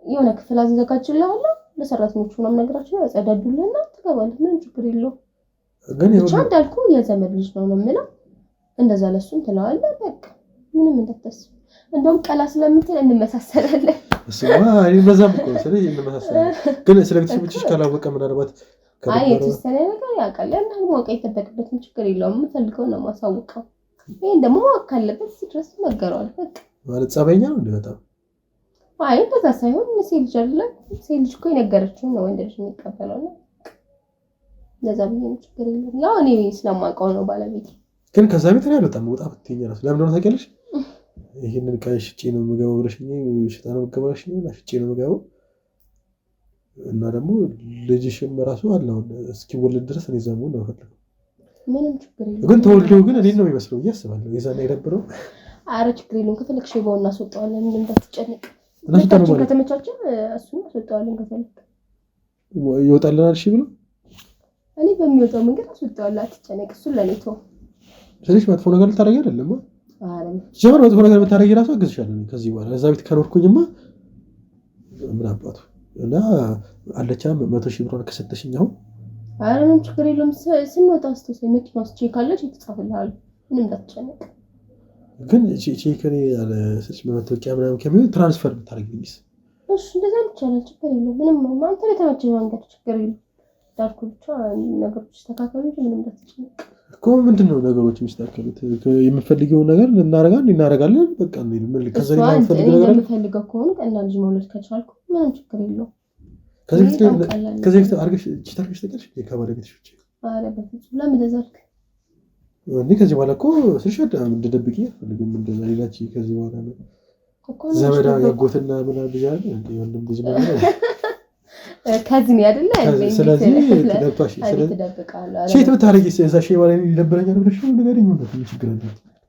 የሆነ ክፍል አዘጋጅልሃለሁ ለሰራተኞቹ ምናምን ነገራችን ያጸዳዱልህና ትገባለህ። ምንም ችግር የለውም። ግን ብቻ እንዳልኩ የዘመድ ልጅ ነው የምለው እንደዛ ለሱም ትለዋለህ። በቃ ምንም እንዳታስብ። እንደውም ቀላ ስለምትል እንመሳሰላለን። እሱማ እኔ በዛም እኮ ስለዚህ እንመሳሰላለን። ግን ስለ ቤተሰቦችሽ ካላወቀ ምናልባት አይ የተወሰነ ነገር ያውቃል እና ማወቅ የጠበቅበትም ችግር የለውም። የምፈልገው ነው ማሳውቀው። ይሄን ደግሞ ማወቅ ካለበት ሲድረስ ነገረዋል። በቃ ማለት ጸባይኛ ነው እንዴ? በጣም አይ እንደዛ ሳይሆን ሴት ልጅ አይደለም ሴት ልጅ እኮ የነገረችው ነው ወንድ ልጅ የሚቀበለው ነው። ለዛ ብዬ ችግር የለውም። ያው እኔ ስለማውቀው ነው ባለቤት። ግን ከዛ ቤት ላይ በጣም ወጣ ብትይኝ ራስ ለምን እንደሆነ ታውቂያለሽ? ይሄንን ቀን ሽጬ ነው የምገባው ብለሽኝ ሽጣ ነው የምገባው ብለሽኝ ሽጬ ነው የምገባው እና ደግሞ ልጅሽም ራሱ አለው እስኪወለድ ድረስ እኔ ዘመኑ ነው ፈልገው ምንም ችግር የለውም። ግን ተወልደው ግን እኔን ነው የሚመስለው እያስባለሁ የዛኔ የነበረው አረ ችግር የለውም። ከፈለግሽ ይባው እናስወጣዋለን ምንም እንዳትጨነቅ። ለምን ከተመቻቸን እሱን አስወጣዋለን ከፈለግ ይወጣልናል። እሺ ብሎ እኔ በሚወጣው መንገድ አስወጣዋለሁ አትጨነቅ። እሱ ለኔ ተው። ስለዚህ መጥፎ ነገር ልታረጊ አይደለም አረ ጀመር መጥፎ ነገር ልታረጊ ራሱ አግዝሻለሁ። ከዚህ በኋላ እዛ ቤት ከኖርኩኝማ ምን አባቱ እና አለቻ 100,000 ብር ከሰጠሽኝ አሁን አረ ምንም ችግር የለውም። ስንወጣ አስተሰይ መኪና ውስጥ ቼክ አለች ይተጻፍልሃል። ምንም እንዳትጨነቅ። ግን ቼክ እኔ ያለ ስልሽ መተወቂያ ምናምን ከሚሆን ትራንስፈር ብታረጊልኝስ? እሺ እንደዛ ይቻላል። ችግር የለውም። ምንም አንተ ለተመቸኝ መንገድ ችግር የለውም። ዳርኩ ብቻ ነገሮች ተካከሉ ምንም እንዳትጨነቅ እኮ። ምንድነው ነገሮች የሚስተካከሉት? የምፈልገው ነገር እናረጋለን በቃ ነው። ምን ከዛ ላይ የምፈልገው ነገር የምፈልገው ከሆነ ቀና ልጅ መውለድ ከቻልኩ ምንም ችግር የለውም። ከዚህ አርገሽ ቺታርሽ ተቀርሽ የካባለቤትሽ ውጪ አረ በፍጹም ለምን ደዛልክ እንዴ? ከዚህ በኋላ እኮ ስልሽ እንደደብቂ አልፈልግም። እንደዛ ሌላች ከዚህ በኋላ ነው ዘመዳ ያጎትና ምን አድርጋለ እንዴ? ወንድም ልጅ ማለት ነው ከዚህ ነው አይደለ? ስለዚህ ተደብቃሽ ስለዚህ ተደብቃለሁ። ቼት ብታረጊ እዛ ሼባ ላይ ይደብረኛል ብለሽ ነው ነገርኝ ነው ትንሽ ችግር አለ።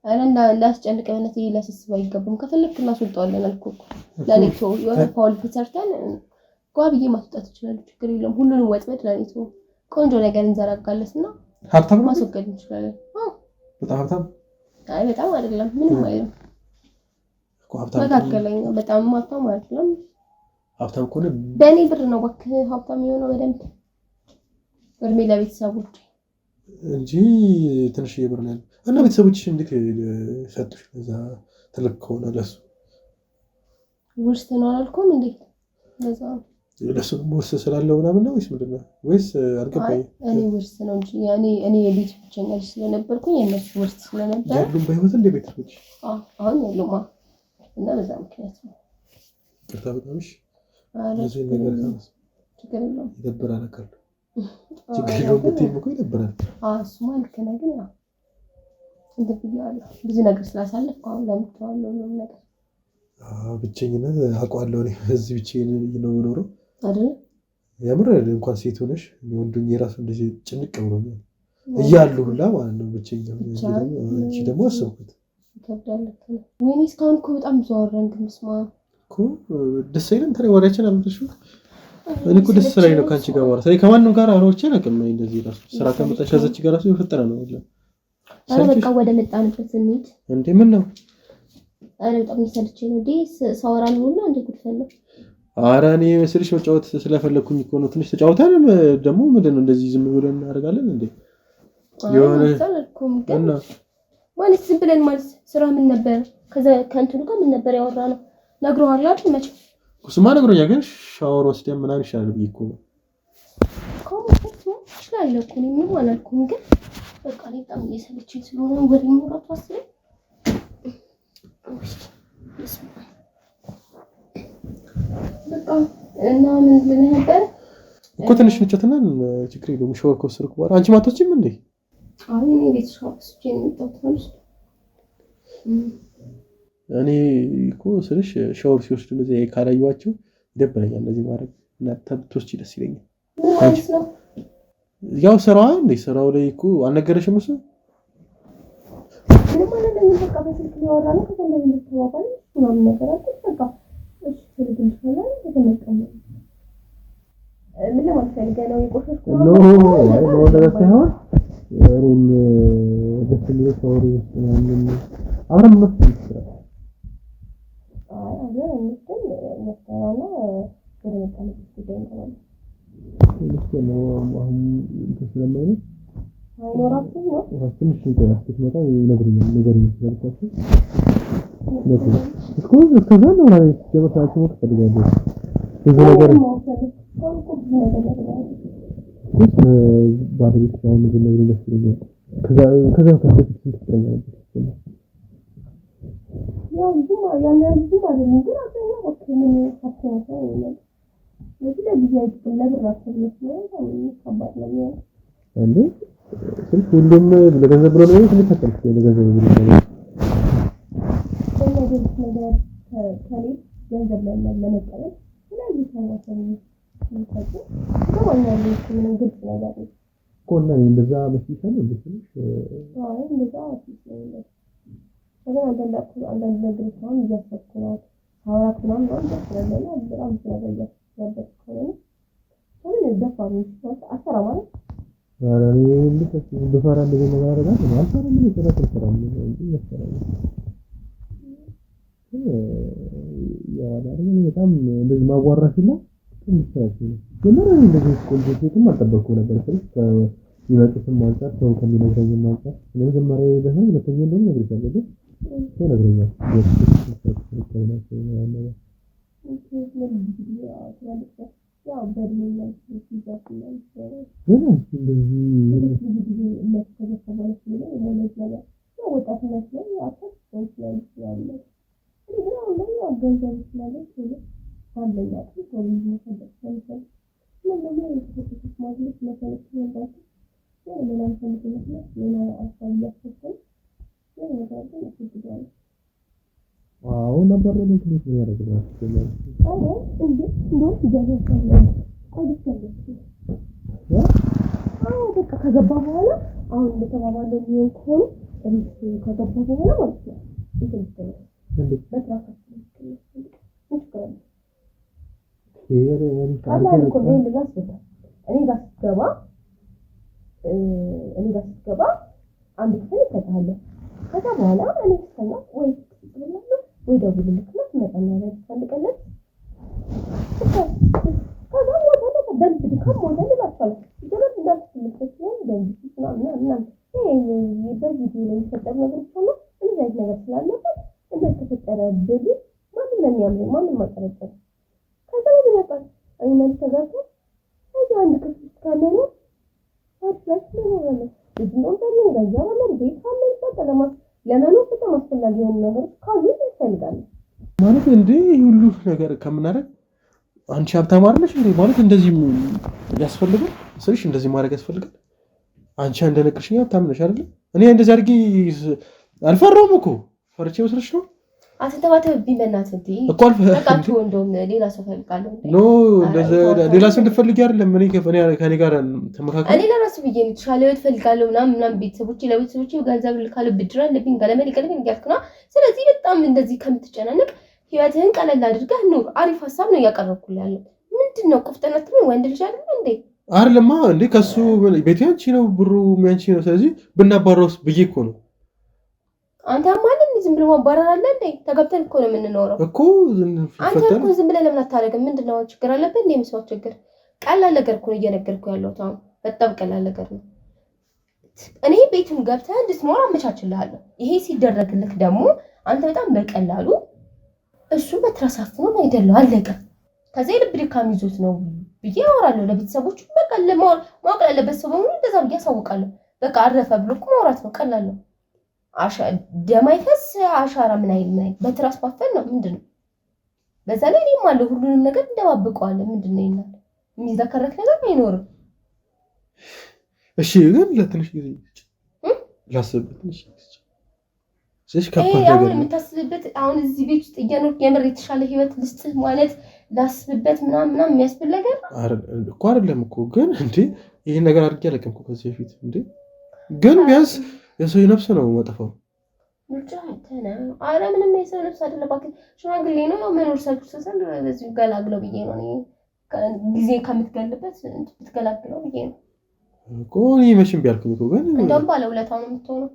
አረ እንዳስጨንቀውነት ይላስስባ አይገባም። ከፈለክ እናስወጣዋለን አልኩ እኮ ለኔቶ የሆነ ፓውል ፒተርተን ጓብዬ ማስወጣት ይችላል። ችግር የለም። ሁሉንም ወጥመድ ለኔቶ ቆንጆ ነገር እንዘራጋለስና ሀብታም ማስወገድ እንችላለን። በጣም ሀብታም አይ በጣም አይደለም ምንም አይልም እኮ ሀብታም መካከለኛ በጣም ሀብታም አይደለም። ሀብታም ከሆነ በእኔ ብር ነው እባክህ ሀብታም የሆነው በደንብ እድሜ ለቤተሰቦች እንጂ ትንሽ ብር ነው ያለው። እና ቤተሰቦችሽ እንዴት ሰጡሽ? እዛ ትልቅ ከሆነ ለሱ ውርስ ነው አላልኩም እንዴ? ለዛ ለሱ ውርስ ስላለው ምናምን ነው ወይስ ምንድነው? ወይስ አልገባኝ። እኔ ውርስ ነው እንጂ እኔ የቤት ብቸኛ ልጅ ስለነበርኩኝ የነሱ ውርስ ስለነበር ያሉም በህይወት እንደ ቤተሰቦች አሁን ያሉማ እና በዛ ምክንያት ነው። ቅርታ በጣምሽ ለዚህ ነገር ታውስ ችግር የለውም። ይደብራል አካል ችግር የለውም። ብትይም እኮ ይደብራል። እሱማ ልክ ነህ። ግን ያው እንደብያለሁ ብዙ ነገር ስላሳለፍኩ አሁን ለምትዋለው ነው ነገር ብቸኝነት አውቀዋለሁ። እኔ እዚህ ብቻዬን ነው የምኖረው አይደል? ያምር እንኳን ሴት ሆነሽ ወንዱኝ የራሱ እንደዚህ ጭንቅ ብሎኛል እያሉ ሁላ ማለት ነው ብቸኛ እንጂ ደግሞ አሰብኩት ይከብዳል። ወይኔ እስካሁን እኮ በጣም ብዙ አወራን። ግን መስማ እኮ ደስ አይልም። ታዲያ ወሬያችን አልተሽ እኔ እኮ ደስ ስራዬ ነው ካንቺ ጋር ወራ ስለዚህ ከማንም ጋር አውሮቼ አላውቅም። እንደዚህ ራሱ ስራ ከመጣሽ ከዛች ጋር ራሱ የፈጠረ ነው አይደል? አረ በቃ ወደ መጣንበት እንሂድ እንዴ። ምን ነው አረ በጣም ይሰልቼ ነው ዲስ ሳወራን ሁሉ እንዴ ጉድፈለው። አረ እኔ መስልሽ መጫወት ስለፈለኩኝ እኮ ነው። ትንሽ ተጫውተን ደግሞ ምንድነው እንደዚህ ዝም ብለን እናደርጋለን እንዴ? የሆነ እና ማለት ዝም ብለን ማለት ስራ ምን ነበር? ከዛ ከንቱን ጋር ምን ነበር ያወራነው? ነግሮሃል አይደል? መቼ እሱማ ነግሮኛል፣ ግን ሻወር ወስደን ምናምን ይሻላል ብዬ እኮ ነው። ይችላል እኮ ነው ምን አላልኩም፣ ግን በቃ በጣም እየሰለችኝ ስለሆነ ወሬ ሙራቱ አስበኝ። በቃ እና ምን ልልህ ነበር እኮ ትንሽ ንጨትና ችግር የለውም። ሻወር ከወሰድኩ በኋላ አንቺ ማቶችም እንዴ? አይ እኔ ቤት ሻወር ወስጄ ነው የምጠጣው። እኔ እኮ ስልሽ ሻወር ሲወስዱ እንደዚህ ካላየኋቸው ይደብረኛል። እንደዚህ ማድረግ እና ተብቶች ደስ ይለኛል። ያው ስራዋ እንዴ ስራው ላይ እኮ አልነገረሽም እሱ ምንም አይደለም። በቃ በስልክ ሊያወራ ነው ከተለየ ተባባል ምናምን ነገር አለ። በቃ እሺ ስለዚህ ይችላል ተመቀመ ምን ለማለት ፈልገህ ነው? የቆሸሽኩ ነው ነገር ሳይሆን እኔም ደስ የሚል ሻወር ውስጥ ምናምን አብረን መስራት ይችላል። አብረን እንትን መስራና ወደ መጣለት ጉዳይ ነው ነው አሁን ስለማይነ አይኖራችሁ ነው ትንሽ ስትመጣ ይነግሩኛል ነገር ይመስላችሁ እኮ ከዛ ነው ላይ የመሳቸው ትፈልጋለህ ብዙ ነገር ባለቤት ነው ምን ነገር ይመስለኛል። ከዛ ትፈልጋለህ ያው ብዙ አይደለም ግን አብዛኛው ወቅት ምን ሀሳብ ነው ለዚህ ለጊዜው ለብራቸው ነው ከባድ ነው እንዴ? ስልክ ሁሉም ለገንዘብ ብሎ ነው የሚተከልኩት ለገንዘብ ብሎ ነው ነገር ከሌት ገንዘብ ለመቀበል ስለዚህ ሰዎችን የሚሰጡ ነው ምን ግልጽ ነገር ነው ኮና እንደዛ መስይሰን እንደዚህ አይ እንደዛ ነው አንዳንድ ነገሮች አሁን እያሰብኩ ነው ሐዋርያት ምናምን ነው በጣም ስለበለጠ ያበት ከሆነ ምን ደፋሩ አሰራ ማለት አራኒ ልትስ በፈራ እንደዚህ ነገር አደረጋት አልፈራ ምን ይተራከራል እንዴ ያሰራል ያው አይደለም በጣም እንደዚህ ማዋራሽና ትንሽ ነው ገመረ እንደዚህ ኮንቴንትም አልጠበቅኩ ነበር ይመጡትም አንፃር ሰው ከሚነግረኝ አንፃር ለመጀመሪያ ይበዛል ሁለተኛ እንደሆነ ነግሬሻለሁ ተነግሮኛል ያው በድሜና ሲዛፍና አዎ ነበር ነው ትንሽ ያደርጋል አዎ እንዴ ይጃጃል አዎ በቃ ከገባ በኋላ አሁን እንደተባባለው ነው ኮን እንዴ ከገባ በኋላ ማለት ነው እንዴ በትራካችን እኔ ጋር ስትገባ አንድ ክፍል ይሰጣለሁ። ከዛ በኋላ እኔ ስሰማ ወይ ወይ ደውልልክና ትመጣና ትፈልቀለት ከዛ ወደ በደንብ ድካም ወደ ልላቸዋል ይገባል እንዳትልበት ነው እንደዚህ ምናምን በዚህ ላይ የሚፈጠሩ ነገሮች አሉ። እንደዚህ አይነት ነገር ስላለበት እንደዚህ ተፈጠረ ብል ማንም ለሚያምነኝ ማንም ማጠረጠር ከዛ ወደ ያጣ አይነን ተጋርቶ ከዛ አንድ ክፍል ካለ ነው አጥላች ነው ማለት ነው እንደዚህ ገንዘብ አለ ቤት አለ ይጠቀለማ ለማለት በጣም አስፈላጊ የሆኑ ነገሮች ካሉ ይፈልጋል ማለት እንዴ ሁሉ ነገር ከምናረግ አንቺ ሀብታም አይደለሽ እንዴ ማለት እንደዚህ ያስፈልጋል ስለሽ እንደዚህ ማድረግ ያስፈልጋል አንቺ እንደነቅሽኝ ሀብታም ነሽ አይደል እኔ እንደዚህ አድርጌ አልፈራውም እኮ ፈርቼ መስለሽ ነው አትተባተብ ቢመናት እንዴ እኮ አልፈራም እንደውም ሌላ ሰው ፈልጋለሁ ኖ እንደዚህ ሌላ ሰው እንድፈልጊ አይደለም እኔ ከኔ ጋር ተመካከለ እኔ ለራስ ብዬ ምትሻለ ህይወት ፈልጋለሁ ምናምን ቤተሰቦቼ ለቤተሰቦቼ ገንዘብ ልካለ ብድር አለብኝ ጋለመን ይቀልብኝ ያልኩና ስለዚህ በጣም እንደዚህ ከምትጨናነቅ ህይወትህን ቀለል አድርገህ ኑር አሪፍ ሐሳብ ነው ያቀርብኩልህ ያለው ምንድነው ቁፍጠነት ነው ወንድ ልጅ አይደል እንዴ አይደለማ እንዴ ከሱ ቤት ያንቺ ነው ብሩ ያንቺ ነው ስለዚህ ብናባረውስ ብዬ እኮ ነው አንተ ማንን ዝም ብሎ ማባረር አለ እንዴ ተገብተን እኮ ነው የምንኖረው እኮ አንተ እኮ ዝም ብለህ ለምን አታረግም ምንድነው ችግር አለበት እንዴ መስዋዕ ችግር ቀላል ነገር እኮ ነው እየነገርኩህ ያለው ታው በጣም ቀላል ነገር ነው እኔ ቤቱን ገብተህ እንድትኖር አመቻችልሃለሁ ይሄ ሲደረግልህ ደግሞ አንተ በጣም በቀላሉ እሱ በትራሳፍ ነው አይደለም አለቀ ከዛ የልብ ድካም ይዞት ነው ብዬ አወራለሁ ለቤተሰቦቹ። በቃ ማወቅ ያለበት ሰው በሙሉ እንደዛ ብዬ አሳውቃለሁ። በቃ አረፈ ብሎ እኮ ማውራት ነው፣ ቀላል ነው። ደም አይፈስ አሻራ ምን አይል በትራስ ማፈን ነው ምንድነው? በዛ ላይ እኔም አለው ሁሉንም ነገር እንደባብቀዋለሁ። ምንድነው ይናል የሚዘከረክ ነገር አይኖርም። እሺ ግን ለትንሽ ጊዜ ላስብበት ትንሽ አሁን የምታስብበት አሁን እዚህ ቤት ውስጥ እየኖርክ የምር የተሻለ ህይወት ልስጥህ ማለት ላስብበት ምናምን የሚያስብል ነገር እኮ አይደለም እኮ። ግን እንዴ ይሄን ነገር አድርጌ አለቀም እኮ ከዚህ በፊት እንዴ። ግን ቢያንስ የሰው ነፍስ ነው መጥፋው። አረ ምንም የሰው ነፍስ አይደለም እባክህ። ሽማግሌ ነው መኖር ሰልችቶታል። በዚህ ገላግለው ብዬ ነው ጊዜ ከምትገልበት ብትገላግለው ብዬ ነው እኮ። እኔ መቼም ቢያልኩኝ እኮ ግን እንደውም ባለውለታው ነው የምትሆነው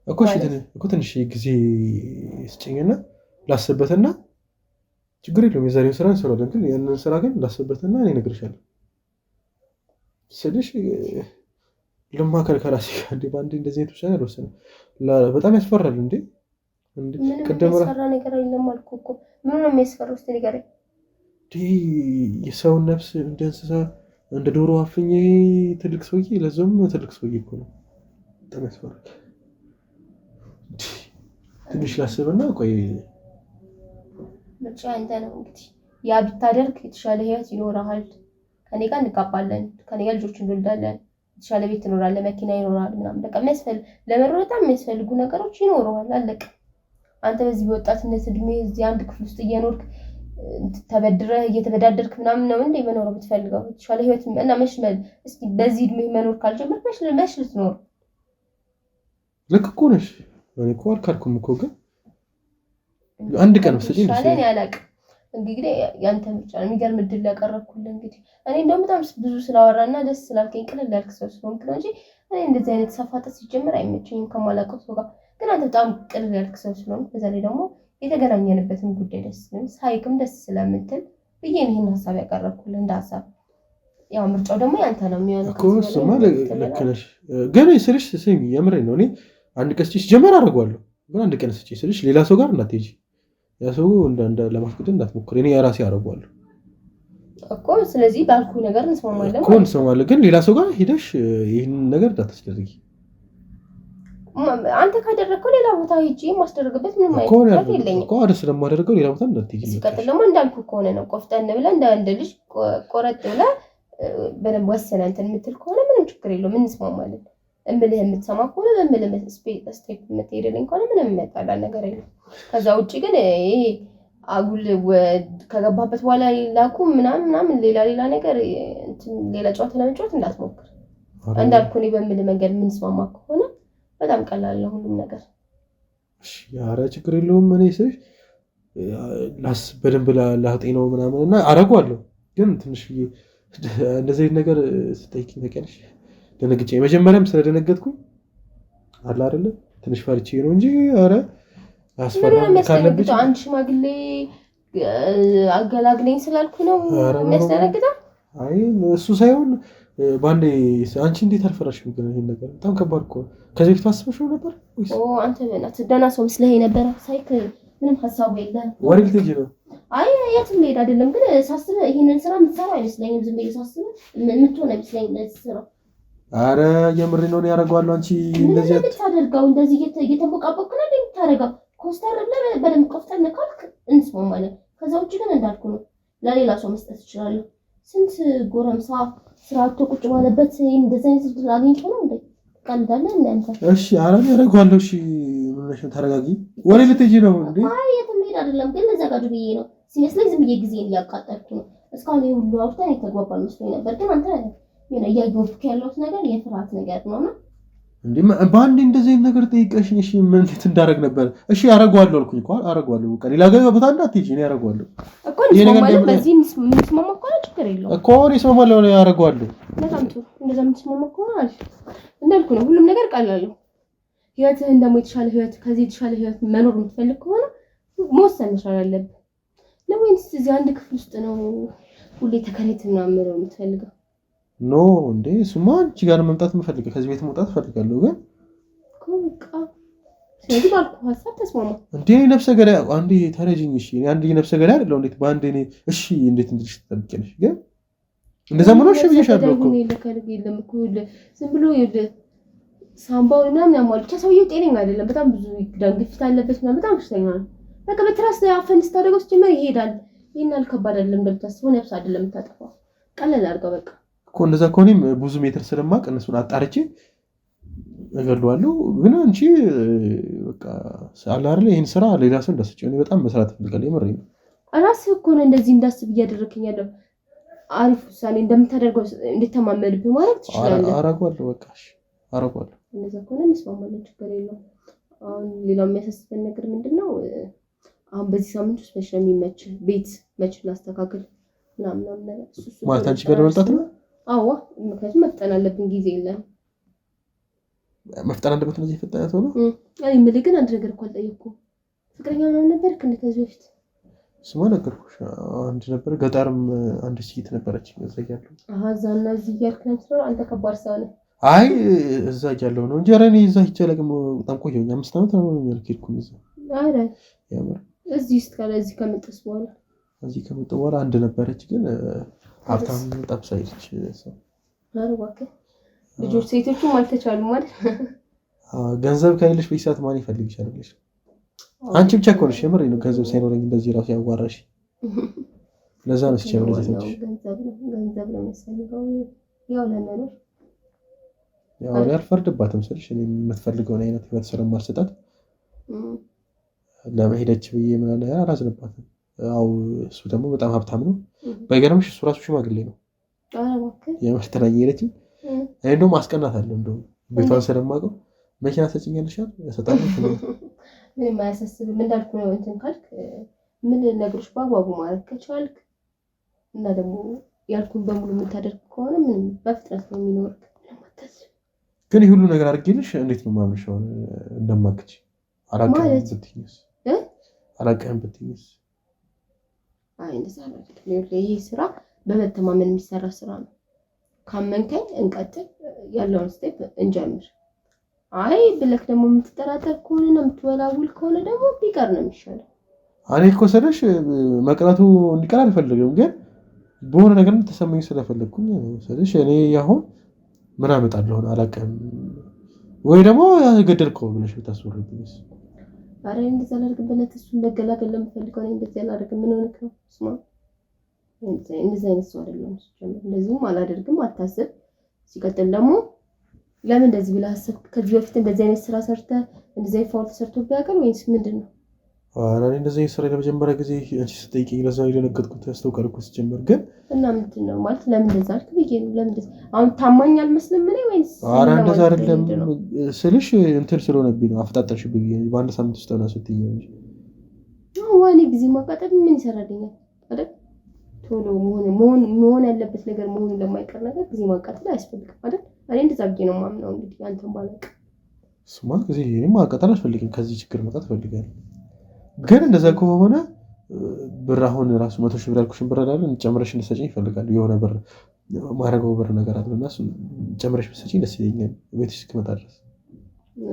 እኮ። እኮ ትንሽ ጊዜ ስጭኝና ላስብበትና ችግር የለውም የዛሬውን ስራ እንሰራለን። ግን ያንን ስራ ግን ላስብበትና እኔ እነግርሻለሁ ስልሽ ልማከር ከራሴ ጋር እንዴ ባንዴ እንደዚህ አይነት ውሳኔ አልወሰንም። በጣም ያስፈራል እንዴ። ቅድም ያስፈራ ነገር የለም አልኩ እኮ። ምን ነው የሚያስፈራው? እስኪ ንገረኝ። የሰውን ነፍስ እንደ እንስሳ እንደ ዶሮ አፍኜ ትልቅ ሰውዬ፣ ለዛውም ትልቅ ሰውዬ እኮ ነው። በጣም ያስፈራል። ትንሽ ላስብና ቆይ። ምርጫ አንተ ነው እንግዲህ። ያ ብታደርግ የተሻለ ህይወት ይኖርሃል። ከኔ ጋር እንጋባለን፣ ከኔ ጋር ልጆች እንወልዳለን፣ የተሻለ ቤት ትኖራለህ፣ መኪና ይኖራል ምናምን። በቃ ለመኖር በጣም የሚያስፈልጉ ነገሮች ይኖረዋል። አለቀ። አንተ በዚህ በወጣትነት እድሜ እዚህ አንድ ክፍል ውስጥ እየኖርክ ተበድረህ እየተበዳደርክ ምናምን ነው እንዴ መኖር የምትፈልገው? የተሻለ ህይወት እና እስኪ በዚህ እድሜ መኖር ካልጀመርክ መች ልትኖር? ልክ እኮ ነሽ። እኔ እኮ አልካድኩም እኮ። ግን አንድ ቀን ወስደኝ ይሻላል ያላቅ እንግዲህ ያንተ ምርጫ ነው። የሚገርም እድል ያቀረብኩልህ እንግዲህ። እኔ እንደውም በጣም ብዙ ስላወራና ደስ ስላልከኝ ቅልል ያልክ ሰው ስለሆንክ ነው እንጂ እኔ እንደዚህ አይነት ሰፋጣ ሲጀምር አይመቸኝም ከማላውቀው ሰው ጋር። ግን አንተ በጣም ቅልል ያልክ ሰው ስለሆንክ በዛ ላይ ደግሞ የተገናኘንበትን ጉዳይ ደስ ስለሚል ሳይክም ደስ ስለምትል ብዬ ይሄን ሀሳብ ያቀረብኩልህ እንደ ሀሳብ። ያው ምርጫው ደግሞ ያንተ ነው የሚሆነው እኮ። እሱማ ልክ ነሽ። ግን ስልሽ ስሚ የምሬን ነው። እኔ አንድ ቀን ስጪ ጀመር አደርገዋለሁ። ግን አንድ ቀን ስጪ ስልሽ ሌላ ሰው ጋር እንዳትሄጂ፣ ያ ሰው እንደ ለማስገደድ እንዳትሞክር። እኔ የራሴ አደርገዋለሁ እኮ። ስለዚህ ባልኩ ነገር እንስማማለን እኮ እንስማማለን። ግን ሌላ ሰው ጋር ሄደሽ ይሄንን ነገር እንዳታስደርጊ። አንተ ካደረግከው ሌላ ቦታ ሄጄ ማስደረግበት ምንም አይነት የለኝም እኮ። አደስ ስለማደርገው ሌላ ቦታ እንዳትሄጂ። ሲቀጥል ደግሞ እንዳልኩ ከሆነ ነው ቆፍጠን ብለህ እንደ ልጅ ቆረጥ ብለህ በደንብ ወሰነህ እንትን የምትል ከሆነ ምንም ችግር የለውም፣ እንስማማለን። እምልህ የምትሰማ ከሆነ በምልህ ስቴፕ የምትሄድልኝ ከሆነ ምንም የሚያጣላ ነገር የለም። ከዛ ውጭ ግን ይሄ አጉል ከገባበት በኋላ ላቁም ምናምን ሌላ ነገር ሌላ ጨዋታ ለመጫወት እንዳትሞክር። እንዳልኩ እኔ በምልህ መንገድ የምንስማማ ከሆነ በጣም ቀላል ነው ሁሉም ነገር። እሺ ኧረ ችግር የለውም። እኔ ስልሽ በደንብ ላጤነው ምናምን እና አደርገዋለሁ። ግን ትንሽ እንደዚህ ነገር ስጠይቂኝ ታውቂያለሽ ደነግጬ፣ መጀመሪያም ስለደነገጥኩኝ አለ አይደለ ትንሽ ፈርቼ ነው እንጂ ኧረ አስፈራኝ ካለብኝ አንድ ሽማግሌ አገላግለኝ ስላልኩ ነው የሚያስደነግጠው። አይ እሱ ሳይሆን ባንዴ አንቺ እንዴት አልፈራሽም? ግን ይሄን ነገር በጣም ከባድ እኮ። ከዚህ በፊት አስበሽው ነበር ወይስ? አንተ በእናትህ ደህና ሰው መስለኸኝ ነበር። ሳይክ ምንም ሀሳቡ የለም። ወሬ ልትሄጂ ነው? አይ የትም ልሄድ አይደለም። ግን ሳስበህ ይሄንን ስራ የምትሰራ አይመስለኝም። ዝም ብዬ ሳስበህ የምትሆን አይመስለኝም ለዚህ ስራ። ኧረ የምሬን ነው ያደርገዋለሁ። አንቺ እንደዚህ የምታደርገው እንደዚህ እየተሞቃበቅ ነው የምታደርገው። ኮስተር ብለህ በደንብ ቆፍጠን ካልክ እንስማማለን። ከዛ ውጭ ግን እንዳልኩ ነው ለሌላ ሰው መስጠት እችላለሁ። ስንት ጎረምሳ ስራቶ ቁጭ ባለበት እንደዚህ አይነት እድል አግኝቶ ነው እንዴ? ቀልዳለህ እናንተ። እሺ አረን ያደርገዋለሁ። እሺ ምን ነሽ? ተረጋጊ። ወሬ ልትሄጂ ነው እንዴ? አይ የትም ልሄድ አይደለም። ግን ለዘጋጁ ብዬ ነው ሲመስለኝ ዝም ብዬ ጊዜን እያቃጠልኩ ነው። እስካሁን ሁሉ አውርተን የተግባባን መስሎኝ ነበር። ግን አንተ እያየሁት ያለሁት ነገር የፍርሃት ነገር ነውና እንዴ በአንዴ እንደዚህ አይነት ነገር ጠይቀሽኝ እሺ ምን እንዳደርግ ነበር? እሺ አደርገዋለሁ አልኩኝ እኮ አደርገዋለሁ። በቃ ሌላ ገበያ ቦታ እንዳትሄጂ እኔ አደርገዋለሁ እኮ። እንስማማለን። በዚህ የምንስማማ ከሆነ ችግር የለውም እኮ። እኔ እስማማለሁ ነው አደርገዋለሁ። በጣም ጥሩ። እንደዛ የምንስማማ ከሆነ አሪፍ። እንዳልኩ ነው ሁሉም ነገር ቀላል ነው። ህይወትህን ደግሞ የተሻለ ህይወት ከዚህ የተሻለ ህይወት መኖር የምትፈልግ ከሆነ መወሰን መቻል አለብህ። ለወይስ እዚህ አንድ ክፍል ውስጥ ነው ሁሌ ተከራይተህ ምናምን ነው የምትፈልገው? ኖ እንዴ እሱማ አንቺ ጋር መምጣት የምፈልገው ከዚህ ቤት መውጣት እፈልጋለሁ። ግን በቃ ስለዚህ ባልኩህ ሀሳብ ተስማማ። እንዴ ነፍሰ ገዳይ አንዴ ተረጅኝ። እሺ አንዴ ነፍሰ ገዳይ አይደለም እንዴት በአንዴ እኔ እሺ እንዴት እንድልሽ ትጠብቂያለሽ? ግን እንደዛ ምን ሆነሽ ብዬሻለሁ እኮ የለም እኮ ዝም ብሎ ሳምባው ምናምን ያሟል። ብቻ ሰውዬው ጤነኛ አይደለም። በጣም ብዙ ደም ግፊት አለበት ምናምን በጣም በሽተኛ ነው። በቃ በትራስ አፈን ስታደርገው ሲጀመር ይሄዳል። ይሄን አልከባድ አይደለም እንደምታስበው ነፍስ አይደለም የምታጠፋው። ቀለል አድርገው በቃ እኮ እንደዛ ከሆነም ብዙ ሜትር ስለማቅ እነሱን አጣርቼ እገድለዋለሁ። ግን አንቺ በቃ አለ አይደል ይሄን ስራ ሌላ ሰው እንዳስጨው እኔ በጣም መስራት እፈልጋለሁ። የምሬ ነው። ራስህ እኮ ነው እንደዚህ እንዳስብ እያደረክኝ ያለው። አሪፍ ውሳኔ እንደምታደርገው እንድተማመንብህ ማለት ትችላለህ። አረጋለሁ በቃ እሺ አረጋለሁ። እንደዛ ከሆነ እንስማማለን፣ ችግር የለውም። አሁን ሌላው የሚያሳስበን ነገር ምንድነው? አሁን በዚህ ሳምንት ውስጥ መቼ ነው የሚመች ቤት መቼ ላስተካክል ምናምን ነገር እሱ ማለት አንቺ ጋር መምጣት ነው? አዎ ምክንያቱም መፍጠን አለብን፣ ጊዜ የለም። መፍጠን አለበት ነው የፈጠነው ነው። አይ የምልህ ግን አንድ ነገር እኮ አልጠየቅኩም። ፍቅረኛ ምናምን ነበርክ እንደ ከዚህ በፊት? ስማ ነገርኩሽ አንድ ነበር፣ ገጠርም አንድ ሴት ነበረች እዛ እያለሁ። እዛና እዚህ እያልክ ነው የምትኖረው አንተ። ከባድ ሰው ነህ። አይ እዛ እያለሁ ነው እንጂ ኧረ እኔ እዛ ሂጅ አላውቅም። በጣም ቆየሁኝ፣ 5 ዓመት ነው ያልኩኝ እዛ። ኧረ ያምር እዚህ ውስጥ ካለ እዚህ ከመጣስ በኋላ እዚህ ከመጣሁ በኋላ አንድ ነበረች፣ ግን ሀብታም በጣም ሳይልች ሰው። ኧረ እባክህ ልጆች ሴቶቹም አልተቻሉም አይደል? ገንዘብ ከሌለሽ በዚህ ሰዓት ማን ይፈልግሻል ብለሽ አንቺ ብቻ እኮ ነሽ። የምሬን ነው። ገንዘብ ሳይኖረኝ እንደዚህ ራሱ ያዋራሽ። ለዛ ነው ሲጀምር ለዚህ ገንዘብ ነው የሚያስፈልገው ያው ለመኖር። ያው አልፈርድባትም ስልሽ እኔ የምትፈልገውን አይነት ህይወት ስለማልሰጣት ለመሄደች ብዬ ምናምን አላዝንባትም። አው እሱ ደግሞ በጣም ሀብታም ነው። ባይገርምሽ እሱ ራሱ ሽማግሌ ነው። የምር ተናኝ ሄደችኝ። እኔ እንደውም አስቀናታለሁ። እንደውም ቤቷን ስለማውቀው መኪና ሰጭኛለሽ እሰጣለሁ። ምንም አያሳስብም። እንዳልኩ ነው እንትን ካልክ ምን ነገሮች በአግባቡ ማድረግ ከቻልክ እና ደግሞ ያልኩን በሙሉ የምታደርግ ከሆነ ምንም በፍጥነት ነው የሚኖርክ። ግን ይህ ሁሉ ነገር አድርጌልሽ እንዴት ነው የማምንሽ? አሁን እንደማክች አላውቅም ብትይኝስ? አይ እንደዛ ነው። ይሄ ስራ በመተማመን የሚሰራ ስራ ነው። ካመንከኝ እንቀጥል፣ ያለውን ስቴፕ እንጀምር። አይ ብለክ ደግሞ የምትጠራጠር ከሆነና የምትወላውል ከሆነ ደግሞ ቢቀር ነው የሚሻለው። እኔ እኮ ስልሽ መቅረቱ እንዲቀር አልፈልግም፣ ግን በሆነ ነገር ተሰማኝ ስለፈለግኩኝ ስልሽ እኔ አሁን ምን አመጣለሁ አላውቅም። ወይ ደግሞ ያገደልከው ብለሽ ብታስወርብኝስ? አረ እንደዛ ላድርግበት እሱን መገላገል ለምፈልገው ነው እንደዛ ላድርግ። ምን ሆነክ ነው? ስማ እንደዛ አይነት ሰው አይደለም። እንደዚህም አላደርግም፣ አታስብ። ሲቀጥል ደግሞ ለምን እንደዚህ ብለህ አሰብክ? ከዚህ በፊት እንደዚህ አይነት ስራ ሰርተህ እንደዚህ አይነት ፋውል ተሰርቶ ቢያቀር ወይስ ምንድነው? አረ እኔ እንደዚህ አይነት ስራ ለመጀመሪያ ጊዜ አንቺ ስትጠይቂኝ ለዛ የደነገጥኩት ያስተውቃል እኮ ሲጀመር። ግን እና ምንድነው ማለት ለምን እንደዛ አልክ ብዬ ነው። ለምን እንደዛ አሁን ታማኝ አልመስልም እኔ ወይስ? አረ እንደዛ አይደለም ስልሽ እንትን ስለሆነብኝ ነው አፍጣጣሽብኝ ብዬ ነው። በአንድ ሳምንት ውስጥ ነው ስትይኝ እንጂ ዋኔ ጊዜ ማቃጠል ምን ይሰራልኛል አይደል? ቶሎ መሆን ያለበት ነገር መሆኑ ለማይቀር ነገር ጊዜ ማቃጠል አያስፈልግም አይደል? እኔ እንደዛ ብዬ ነው የማምነው። እንግዲህ አንተም ባላቅ ስማ ጊዜ ማቃጠል አልፈልግም። ከዚህ ችግር መውጣት እፈልጋለሁ። ግን እንደዛ ከሆነ ብር አሁን ራሱ 100 ሺህ ብር ያልኩሽን ብር አይደል ጨምረሽ እንድትሰጪኝ እፈልጋለሁ። የሆነ ብር ማረገው ብር ነገር አለና እሱ ጨምረሽ ብትሰጪኝ ደስ ይለኛል ቤትሽ እስክመጣ ድረስ።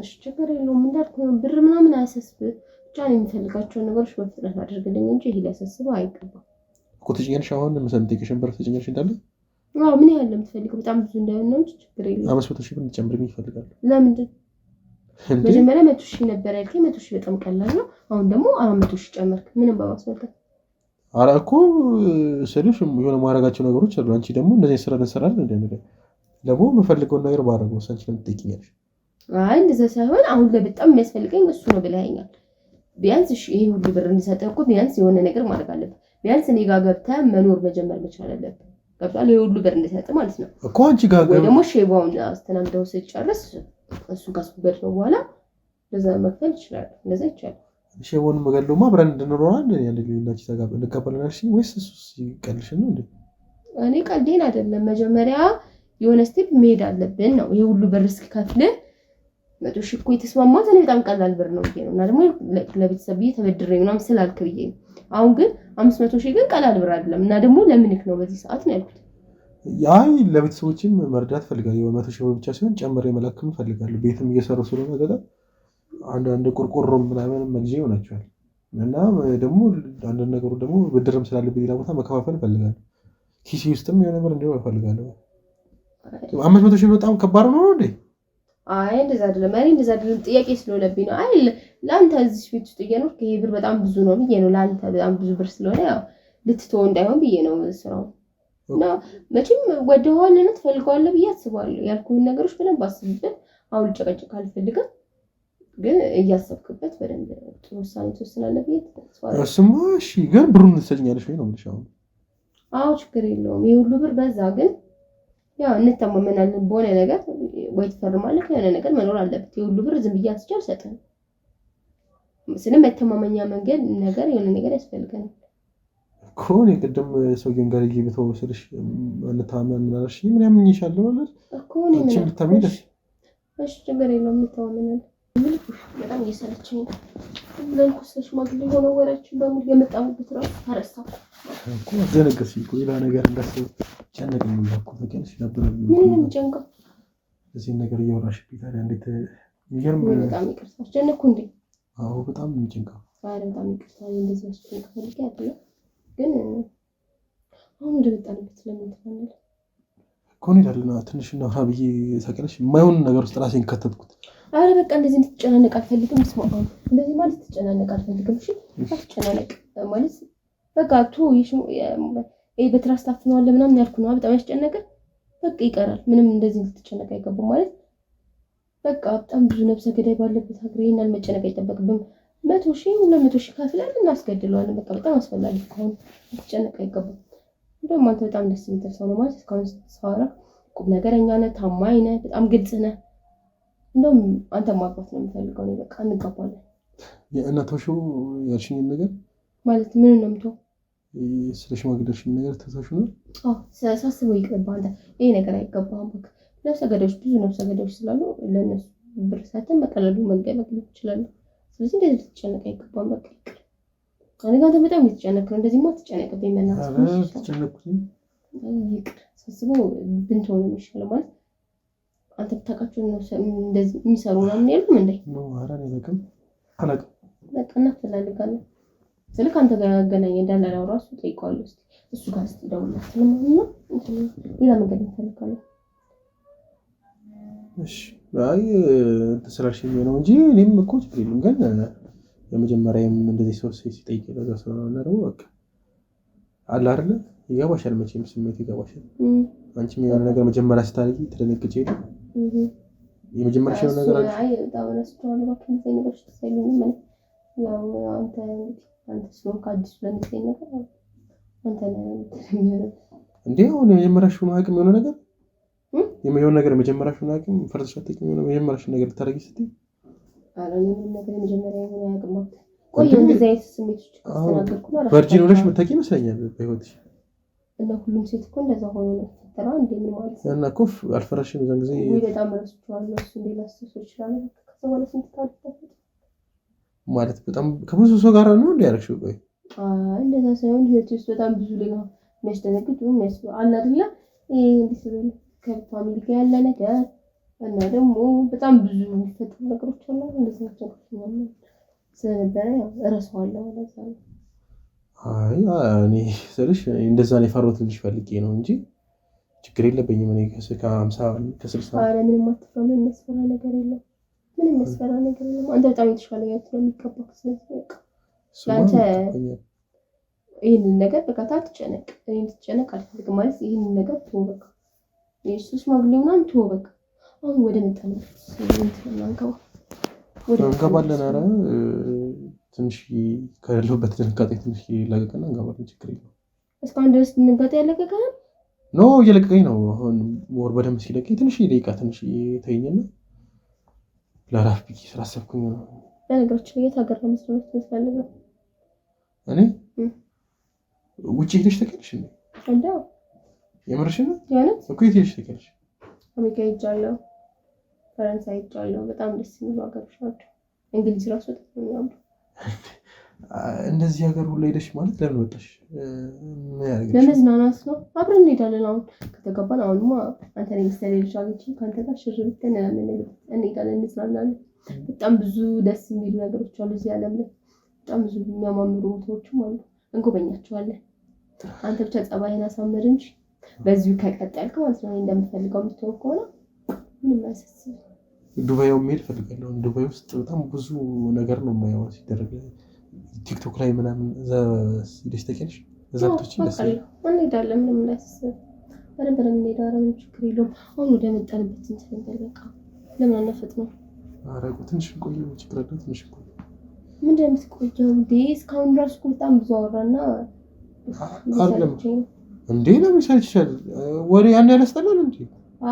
እሺ ችግር የለውም። እንዳልኩ ብር ምናምን አያሳስብህ። ብቻ ነው የምፈልጋቸውን ነገሮች በፍጥነት አድርግልኝ እንጂ ይሄ ሊያሳስብህ አይገባም እኮ። ትጭኛለሽ አሁን የምሰንጠቅሽን ብር ትጭኛለሽ እንዳለ? አዎ ምን ያህል የምትፈልገው? በጣም ብዙ እንዳይሆን ነው እንጂ ችግር የለውም። 500 ሺህ ብር እንድትጨምርልኝ እፈልጋለሁ። ለምንድን? መጀመሪያ 100 ሺህ ነበር ያልከኝ። 100 ሺህ በጣም ቀላል ነው። አሁን ደግሞ 400 ሺህ ጨመርክ። ምንም በማስመልከት ኧረ እኮ ስልሽ የሆነ ማድረጋቸው ነገሮች አሉ። አንቺ ደግሞ እንደዚህ ስራ እንሰራለን እንደነገር ደግሞ የምፈልገውን ነገር ባደረገው አንቺ ለምን ትጠይቂኛለሽ? አይ እንደዛ ሳይሆን አሁን ለበጣም የሚያስፈልገኝ እሱ ነው ብለኸኛል። ቢያንስ እሺ ይሄ ሁሉ ብር እንዲሰጠው እኮ ቢያንስ የሆነ ነገር ማድረግ አለብህ። ቢያንስ እኔ ጋር ገብተህ መኖር መጀመር መቻል አለብህ። ገብቶሃል? ይሄ ሁሉ ብር እንዲሰጥ ማለት ነው እኮ አንቺ ጋር ወይ ደግሞ ሼባውን አስተናግደው ስትጨርስ እሱ ካስኩበት ነው በኋላ ለዛ መክፈል ይችላል። እንደዛ ይቻላል። ሼባውን መገለውማ አብረን እንድንኖር ያንድ ልጅ ተጋብ እንቀበለናል። እሺ ወይስ እሱ ሲቀልሽ ነው እንዴ? እኔ ቀልዴን አይደለም። መጀመሪያ የሆነ ስቴፕ መሄድ አለብን ነው። ይሄ ሁሉ ብር እስኪከፍል 100 ሺህ እኮ የተስማማት እኔ በጣም ቀላል ብር ነው ብዬ ነው እና ደግሞ ለቤተሰብ ብዬ ተበድሬ ምናምን ስላልክ ብዬ ነው። አሁን ግን 500 ሺህ ግን ቀላል ብር አይደለም እና ደግሞ ለምንክ ነው በዚህ ሰዓት ነው ያልኩት። ያይ ለቤተሰቦችም መርዳት ፈልጋለሁ። 100 ሺህ ብር ብቻ ሲሆን ጨምሬ መላክም ፈልጋለሁ። ቤትም እየሰሩ ስለሆነ ገጠር አንድ ቆርቆሮም ምናምን መግዣ ይሆናቸዋል። እና ደግሞ አንዳንድ ነገሩ ደግሞ ብድርም ስላለብኝ ሌላ ቦታ መከፋፈል እፈልጋለሁ። ኪሴ ውስጥም የሆነ ነገር እንዲሆን እፈልጋለሁ። 500 ሺህ በጣም ከባድ ነው እንዴ? አይ እንደዛ አይደለም። እኔ እንደዛ አይደለም፣ ጥያቄ ስለሆነብኝ ነው። አይ ለአንተ እዚህ ቤት ውስጥ እየኖርክ ይሄ ብር በጣም ብዙ ነው ብዬ ነው። ለአንተ በጣም ብዙ ብር ስለሆነ ያው ልትተወው እንዳይሆን ብዬ ነው ስራው። እና መቼም ወደኋላ ትፈልገዋለህ ብዬ አስባለሁ። ያልኩህን ነገሮች በደንብ አስብበት። አሁን ልጨቀጭቅ አልፈልግም፣ ግን እያሰብክበት በደንብ ጥሩ ውሳኔ ትወስናለህ ብዬ ተስፋለሁ። እሱማ እሺ፣ ግን ብሩን ትሰጭኛለሽ ወይ ነው የምልሽ አሁን? አዎ ችግር የለውም። ይሄ ሁሉ ብር በዛ፣ ግን ያው እንተማመናለን በሆነ ነገር ወይ ትፈርማለህ፣ የሆነ ነገር መኖር አለበት። ይሄ ሁሉ ብር ዝም ብዬ አንስቼ አልሰጥህም። መተማመኛ መንገድ ነገር የሆነ ነገር ያስፈልገናል እኮ። እኔ ቅድም ሰውዬውን ጋር እየበተው ስልሽ እንተማመን ምን አለሽ? ምን ያምኝሻል ማለት እኮ ነው። ምን ልታሚልሽ? እሺ ችግር የለውም እንተማመናለን። በጣም እየሰለችኝ ነው። ለንኩ ስለሽማግሌ ሆነ ወሬያችን በሙሉ የመጣሙበት ራሱ ተረሳሁ እኮ። አስደነገጥሽኝ እኮ። ሌላ ነገር እንዳስብ ጨነቀኝ እኮ። ተቀልሽ ነበር ምን ጨንቀው እዚህ ነገር እያወራሽብኝ ታዲያ እንዴት የሚገርም። በጣም ይቅርታ አስጨነቅኩ እንዴ? አዎ በጣም የሚጨንቀው። አረ በጣም ይቅርታ እንደዚህ አስጨንቅ ፈልጌ አይደለም፣ ግን አሁን ወደ መጣንበት ለምን ትላለህ እኮ እንሄዳለን። ትንሽ እናውራ ብዬ ታውቂያለሽ፣ የማይሆን ነገር ውስጥ ራሴን ከተትኩት። አረ በቃ እንደዚህ እንድትጨናነቅ አልፈልግም። ስማማ እንደዚህ ማለት ትጨናነቅ አልፈልግም። እሺ አትጨናነቅ ማለት በቃ በትራስ ታፍነዋለህ ምናምን ያልኩ ነው። በጣም ያስጨነቀ በቃ ይቀራል። ምንም እንደዚህ እንድትጨነቅ አይገባም ማለት በቃ በጣም ብዙ ነፍሰ ገዳይ ባለበት ሀገር ይሄን መጨነቅ አይጠበቅብም። 100,000 200,000 ከፍለን እናስገድለዋለን። በቃ በጣም አስፈላጊ ከሆነ እንድትጨነቅ አይገባም። እንደውም አንተ በጣም ደስ የምትል ሰው ነው ማለት እስካሁን ስትሰራ ቁም ነገረኛ ነህ፣ ታማኝ ነህ፣ በጣም ግልጽ ነህ። እንደውም አንተ ማግባት ነው የምፈልገው ነው። በቃ እንጋባለን። የእናቶሽው ያልሽኝን ነገር ማለት ምን ነው የምትሆነው? ስለ ሽማግሌሽኝ ነገር ተሳሹ ነው? አዎ ሳስበው ይቅርብህ አንተ። ይሄ ነገር አይገባህም። በቃ ነፍሰ ገዳዮች ብዙ ነፍሰ ገዳዮች ስላሉ ለነሱ ብር ሰተን በቀላሉ መገለገል ይችላሉ። ስለዚህ እንደዚህ ልትጨነቅ አይገባም። በቃ ይቅር። እኔ ጋር በጣም እየተጨነቅክ ነው። እንደዚህማ አትጨነቅብኝ መናፍስ። ተጨነቅኩኝ። ይቅር ሳስበው ብንተው ነው የሚሻለው ማለት አንተ ብታውቃቸው እንደዚህ የሚሰሩ ምናምን የሉም እንዴ? ኧረ እኔ አላውቅም አላውቅም። በቃ እናፈላልጋለን። ስልክ አንተ ጋር ያገናኘ እንዳላላው ራሱ ጠይቀዋለሁ። እስኪ እሱ ጋር እስኪ ደውልለት ስለማንና ሌላ መንገድ እንፈልጋለን። እሺ አይ ተሰራሽኝ ነው እንጂ እኔም እኮ ችግር የለም። ግን የመጀመሪያም እንደዚህ ሰው ሲጠይቅ ለዛ ሰው ነው እና ደግሞ በቃ አለ አይደለ ይገባሻል፣ መቼም ስሜት ይገባሻል። አንቺም የሆነ ነገር መጀመሪያ ስታደርጊ ትደነግጪ የለ የመጀመሪያ ሸው ነገር አለ። አይ ታውና ስትሆን ባክን ዘይነሽ ተሰለኝ ማለት ያው አንተ ስለሆንክ አዲስ ለምትይ ነገር አንተ ነው እንዴ? አሁን የመጀመሪያ ሸው አቅም የሆነ ነገር የሆነ ነገር መጀመሪያ ሸው አቅም ፈርተሽ አትጠይቂም? የሆነ መጀመሪያ ነገር ልታደርጊ ስትይ አላኔ ነገር መጀመሪያ የሆነ አቅም ቆይ እንደዚህ አይነት ስሜቶች ከተናገርኩ ነው ቨርጂን ሆነሽ መታቂ ይመስለኛል በህይወትሽ። እና ሁሉም ሴት እኮ እንደዛ ሆኖ ነው ተራ እንደ ምን ማለት ነው? እና እኮ አልፈራሽም የዛን ጊዜ ወይ በጣም ረስቼዋለሁ። እሱ ሌላ ሰው ይችላል ከዛ በኋላ ስንት ታልፈት ማለት በጣም ከብዙ ሰው ጋር ነው እንዴ ያረክሽው? ቆይ እንደዛ ሳይሆን ህይወት ውስጥ በጣም ብዙ ሌላ የሚያስደነግጥ አለ አይደለ? እንዴት ነው ከፋሚሊ ጋር ያለ ነገር እና ደግሞ በጣም ብዙ የሚፈጠሩ ነገሮች አሉ። እንደዛ ነው ስለነበረ ያው እረሳዋለሁ ማለት ነው። አይ እኔ ስልሽ እንደዛ ነው የፈራሁት ልጅ ፈልጌ ነው እንጂ ችግር የለብኝም። እኔ ከ50 ከ60 አረ ምንም አትፈራ። ምንም የሚያስፈራ ነገር የለም። ምንም የሚያስፈራ ነገር የለም። አንተ በጣም የተሻለ ያት ነው የሚገባው። ስለዚህ በቃ አንተ ይሄንን ነገር በቃ ታትጨነቅ። እኔ እንድትጨነቅ አልፈልግም ማለት ይሄንን ነገር ተወው በቃ። ኢየሱስ ማግሌው ምናምን ተወው በቃ። አሁን ወደ መጣንበት እንገባለን። ኧረ ትንሽ ከሌለሁበት ድንጋጤ ትንሽ ይለቀቅና እንገባለን። ችግር የለውም። እስካሁን ድረስ ድንጋጤ ያለቀቀህ ነው? እየለቀቀኝ ነው። አሁን ሞር በደንብ ሲለቀኝ ትንሽ ደቂቃ ትንሽ ተይኝና ለራፍ ብዬ ስላሰብኩኝ ነው። በነገራችን ላይ የት ሀገር ነው መስራት የምትፈልገው? እኔ ውጭ ሄደሽ ታውቂያለሽ እንዴ? እንደው የምርሽን ነው? ያነት እኮ የት ሄደሽ ታውቂያለሽ? አሜሪካ ሄጃለሁ፣ ፈረንሳይ ሄጃለሁ። በጣም ደስ የሚሉ ሀገሮች ናቸው። እንግሊዝ ራሱ በጣም የሚያምሩ። እንደዚህ ሀገር ሁሉ ሄደሽ ማለት ለምን ወጣሽ? ለመዝናናት ነው። አብረን እንሄዳለን። አሁን ከተገባን አሁንማ አንተ ነኝ መሰለኝ ልጅ አግኝቼ ከአንተ ጋር ሽር ብለን እንሄዳለን፣ እንዝናናለን። በጣም ብዙ ደስ የሚሉ ነገሮች አሉ እዚህ ዓለም ላይ በጣም ብዙ የሚያማምሩ ቦታዎችም አሉ እንጎበኛቸዋለን አንተ ብቻ ጸባይህን አሳምር እንጂ በዚሁ ከቀጠልክ ማለት ነው እንደምፈልገው የምትሆን ከሆነ ምንም አያሳስብም ዱባይው መሄድ ፈልጋለሁ ዱባይ ውስጥ በጣም ብዙ ነገር ነው የማየው ሲደረግ ቲክቶክ ላይ ምናምን ደስ ተከልሽ ዘብቶች ደስ ማን ይዳለም ምንም አያሳስብም በረበረ እንሄዳለን ችግር የለውም አሁን ወደ መጣንበት እንትን በቃ ለምን አነፈጥ ነው አረቁ ትንሽ ቆዩ ችግር አለ ትንሽ ቆዩ ምንድነው የምትቆየው እስካሁን ድረስ በጣም ብዙ አወራና አይደለም እንዴ ነው የሚሰልችሻል ወሬ ያን ያለስተናል እንዴ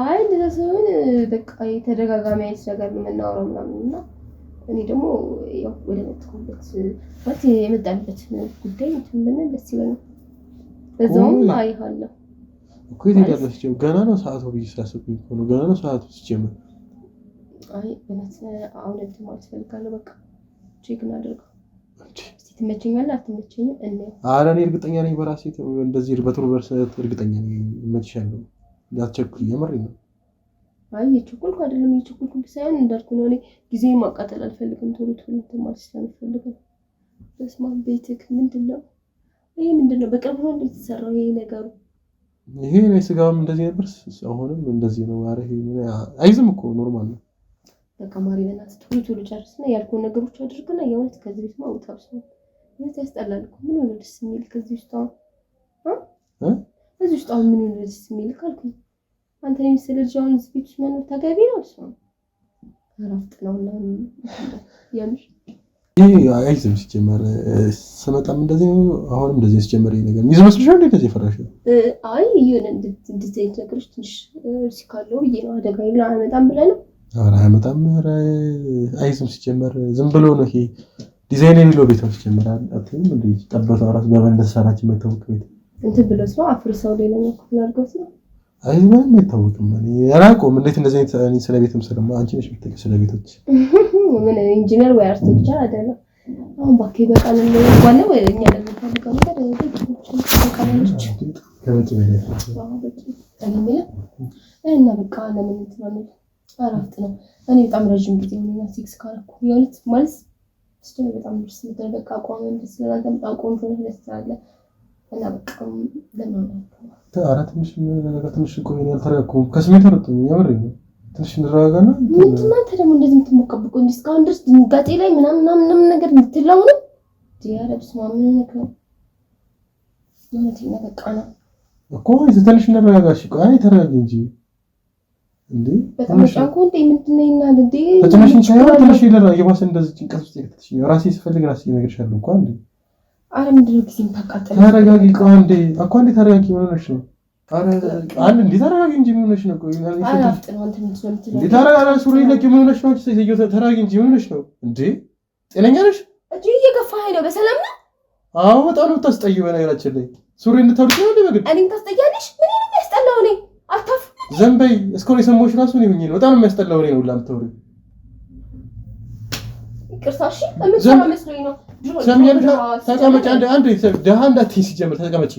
አይ እንደዛ ሳይሆን በቃ የተደጋጋሚ አይነት ነገር ነው የምናወራው ምናምንና እኔ ደግሞ ያው ወደ መጥቶበት ማለት የመጣንበት ጉዳይ ምን ደስ ይላል በዛውም አይሃለሁ እኮ ይደጋለሽ ገና ነው ሰዓቱ ብዬ ስላሰብኩኝ እኮ ነው ገና ነው ሰዓቱ ሲጀምር አይ በእናት አሁን እንትን ማለት ፈልጋለሁ በቃ ቼክ እናድርገው እስቲ ትመቸኛለህ አትመቸኝም እኔ ኧረ እኔ እርግጠኛ ነኝ በራሴ እንደዚህ በጥሩ በርሰት እርግጠኛ ነኝ እመችሻለሁ ያስቸኩል የምሬ ነው አይ የቸኩልኩ አይደለም የቸኩልኩ ሳይሆን እንዳልኩ ነው እኔ ጊዜን ማቃጠል አልፈልግም ቶሎ ማለት ስለምፈልግ በስመ አብ ቤትክ ምንድነው ይሄ ምንድነው በቅርብ ነው የተሰራው ይሄ ነገሩ ይሄ ነው ስጋም እንደዚህ ነበር አሁንም እንደዚህ ነው አረ ይሄ አይዝም እኮ ኖርማል ነው በቃ ማሪና ቶሎ ጨርስና ያልኩን ነገሮች አድርገና ያውት ከዚህ ቤት ማውጣት ነው ምን ያስጠላል እኮ ምን ነው ደስ የሚል ከዚህ ውስጥ እዚህ ውስጥ ምን ነው ደስ የሚል ካልኩኝ አንተ የሚስልጅ አሁን እዚህ ቤት ምን ተገቢ ነው እሱ አራፍጥ ነውና ያምሽ ይሄ አይዝም ሲጀመር ሰመጣም እንደዚህ ነው አሁንም እንደዚህ ሲጀመር ይሄ ነገር ይዝመስልሻል እንደዚህ ፈራሽ አይ ይሁን እንደዚህ ነገሮች ትንሽ ሲካለው ይሄ ነው አደጋ ይላል አመጣም ብለን ኧረ አመጣም አይዝም ሲጀመር ዝም ብሎ ነው ይሄ ዲዛይን የሌለው ቤት ነው ሲጀመር አትይም እንዴ ጠበቷ ራስ በመንደስ ሰራች መተውክ ቤት እንትን ብለስ ነው አፍርሰው ሌላኛው ክፍል አድርገውት ነው አይዝም አይታወቅም እኔ ያላቆም እንዴት እንደዚህ እኔ ስለ ቤትም ስለማ አንቺ ነሽ የምትጠይቅ ስለ ቤቶች ምን ኢንጂነር ወይ አርክቴክቸር አይደለም አሁን ባክ ይበቃል ነው ባለው እኛ ለምንፈልገው ነገር ከበቂ በላይ እና በቃ ለምን ትናንት አራፍጥ ነው እኔ በጣም ረጅም ጊዜ ሆነኛ 6 ካረኩ ይሁንት ማለት ስለ በጣም ደስ ይላል በቃ አቋም ደስ ይላል በጣም ቆንጆ ነው ደስ ይላል እና በቃ ለምን አራት ነገር ትንሽ ቆይ ያልተረጋጋኩም ከስሜት ወጥቶኝ የምሬ ነው ትንሽ እንረጋጋና ምንድነው አንተ ደግሞ እንደዚህ የምትሞቀብቀው እንዴ እስካሁን ድረስ ድንጋጤ ላይ ምናምን ነገር የምትለው ነው ዲያረብስ ማምን ነገር የሆነኛ በቃ ነው እኮ ትንሽ እንረጋጋሽ ቆይ ተረጋጊ እንጂ እንዴ በጣም ጫንኩ እንዴ ምንድነው ይናል እንዴ ትንሽ ይለራ የባሰ እንደዚህ ጭንቀት ውስጥ ይከተሽ ራሴ ስፈልግ ራሴ ነገርሻለሁ እንኳን እንዴ አረ ምንድነው ጊዜም ታቃጠለ ተረጋጊ ቆይ እንዴ እኮ እንዴ ተረጋጊ ምን ሆነሽ ነው አረ አንድ እንዴ ተረጋጊ እንጂ ምን ሆነሽ ነው ቆይ አራፍጥ ነው አንተ ምንድነው የምትለው እንዴ ተረጋጋ ሱሪ ለቂ ምን ሆነሽ ነው ሲሰየው ተረጋጊ እንጂ ምን ሆነሽ ነው እንዴ ጤነኛ ነሽ እጂ እየገፋህ ነው በሰላም ነው አዎ በጣም ነው ታስጠይው በነገራችን ላይ ሱሪ እንድታውልሽ ነው እንዴ በግድ እኔን ታስጠያለሽ ምን ነው የሚያስጠላው እኔ አታፍ ዘንበይ እስኮን የሰሞሽ ራሱ ነው ይሁን በጣም ነው የሚያስጠላው እኔ ነው ላምተውሪ ይቅርታሽ እምትሰራ መስሎኝ ነው ሰሚያለሽ ተቀመጭ አንድ ደሃ እንዳትይ ሲጀምር ተቀመጪ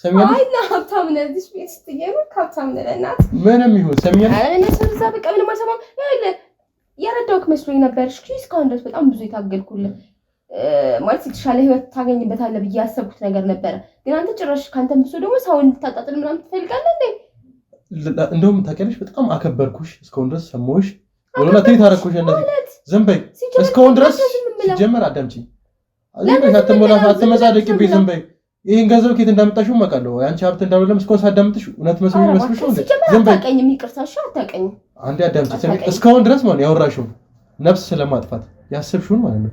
ሰሚያለሽ አይ ሀብታም ነህ እዚህ ቤት ስትገኝ ሀብታም ነህ እናት ምንም ይሁን ሰሚያለሽ አይ እኔ ሰርዛ በቃ ምንም አልሰማም ያለ ያረዳውክ መስሎኝ ነበር እሺ እስካሁን ድረስ በጣም ብዙ የታገልኩልህ ማለት የተሻለ ህይወት ታገኝበታለህ ብዬ ያሰብኩት ነገር ነበር ግን አንተ ጭራሽ ካንተም ብሶ ደግሞ ሰውን ልታጣጥል ምናምን ትፈልጋለህ እንዴ እንደውም ታውቂያለሽ በጣም አከበርኩሽ እስካሁን ድረስ ሰሞሽ ወለላ ታረኩሽ እንደዚህ ዘንበይ እስካሁን ድረስ ጀመር አዳምጪ ለምን አትመጻደቂብኝ ዘንበይ ይሄን ገንዘብ ከየት እንዳመጣሽው ማቃለው አንቺ ሀብት እንዳልለም እስካሁን ሳዳምጥሽ እውነት መስሎኝ መስሎሽ ነው ዘንበይ አታቀኝም ይቅርታሽ አታቀኝም አንዴ አዳምጪ እስካሁን ድረስ ማለት ያወራሽው ነፍስ ስለማጥፋት ያሰብሽውን ማለት ነው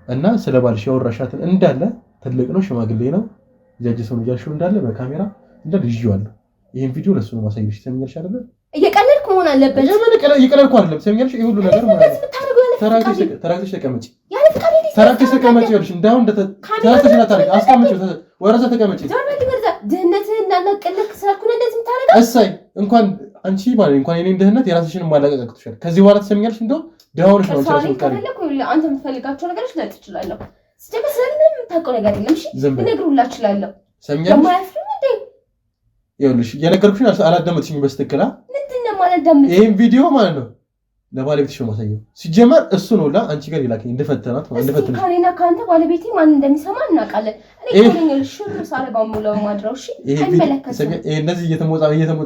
እና ስለባልሽ ያወራሻትን እንዳለ ትልቅ ነው ሽማግሌ ነው ያጅ ሰው ነው ያልሽው እንዳለ በካሜራ እንዳለ ይዤዋለሁ ይሄን ቪዲዮ ለሱ ነው ማሳየሽ ሰምኛልሽ አይደል እየቀለድኩ መሆን አለበት እየቀለድኩ አይደለም ሰምኛልሽ ይሄ ሁሉ ነገር ማለት ነው ተራክተሽ ተቀመጪ ተራክተሽ ተቀመጪ ይልሽ እንዳው ተራክተሽ ታሪክ አስቀምጪው ወረሰ ተቀመጪ ድህነትህን እንዳናቀልክ ስለኩነ እንደዚህ ታረጋ እሰይ እንኳን አንቺ ማለት እንኳን የኔን ድህነት የራስሽን ማላቀቅጥሻል ከዚህ በኋላ ተሰምኛልሽ እንደው ዳውንሽ ነው ተራክተሽ አንተ የምትፈልጋቸው ነገሮች ላይ ትችላለህ ስለዚህ ስለምን የምታውቀው ነገር የለም እሺ እነግሩላ እችላለሁ ሰምኛልሽ ይኸውልሽ እየነገርኩሽ አላዳመጥሽኝ በስተክላ ምንድነው ማላዳመጥ ይሄን ቪዲዮ ማለት ነው ለባለቤትሽ ነው ማሳየው። ሲጀመር እሱ ነው አንቺ ጋር ይላከኝ እንደፈተናት ማለት እንደፈተነሽ ካኔና ካንተ ባለቤቴ ማን እንደሚሰማ እናውቃለን። እኔ ኮኔል ሹር ሳረጋው ሙለው ማድረው እሺ አይመለከትም። እንደዚህ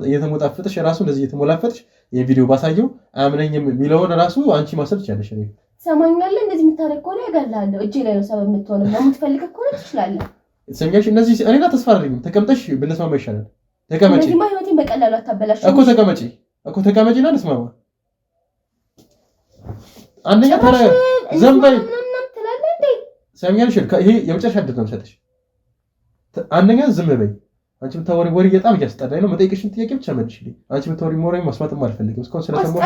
እየተሞጣፈጥሽ ራሱ እንደዚህ እየተሞላፈጥሽ የቪዲዮ ባሳየው አያምነኝም የሚለውን ራሱ አንቺ ማሰብ ትችላለሽ። እኔ ሰማኛለህ እንደዚህ የምታደርግ ከሆነ ያገላለሁ እጄ ላይ ነው ሰበብ የምትሆነው። ለምትፈልግ ከሆነ ትችላለህ። ሰማኛሽ እነዚህ እኔ ጋር ተስፋ አድርጊኝ። ተቀምጠሽ ብንስማማ ይሻላል። ተቀመጪ እንደዚህ ማይወቴን በቀላሉ አታበላሽ እኮ ተቀመጪና እንስማማ። አንደኛ ተራ ዘምባይ ሰሚያልሽ ይሄ የመጨረሻ ዕድል ነው የምሰጥሽ። አንደኛ ዝም በይ። አንቺ የምታወሪ ወሬ በጣም እያስጠላኝ ነው። መጠየቅሽን ጥያቄ ብቻ መልሽልኝ። አንቺ የምታወሪ ወሬ መስማትም አልፈልግም። እስካሁን ስለሰማሁ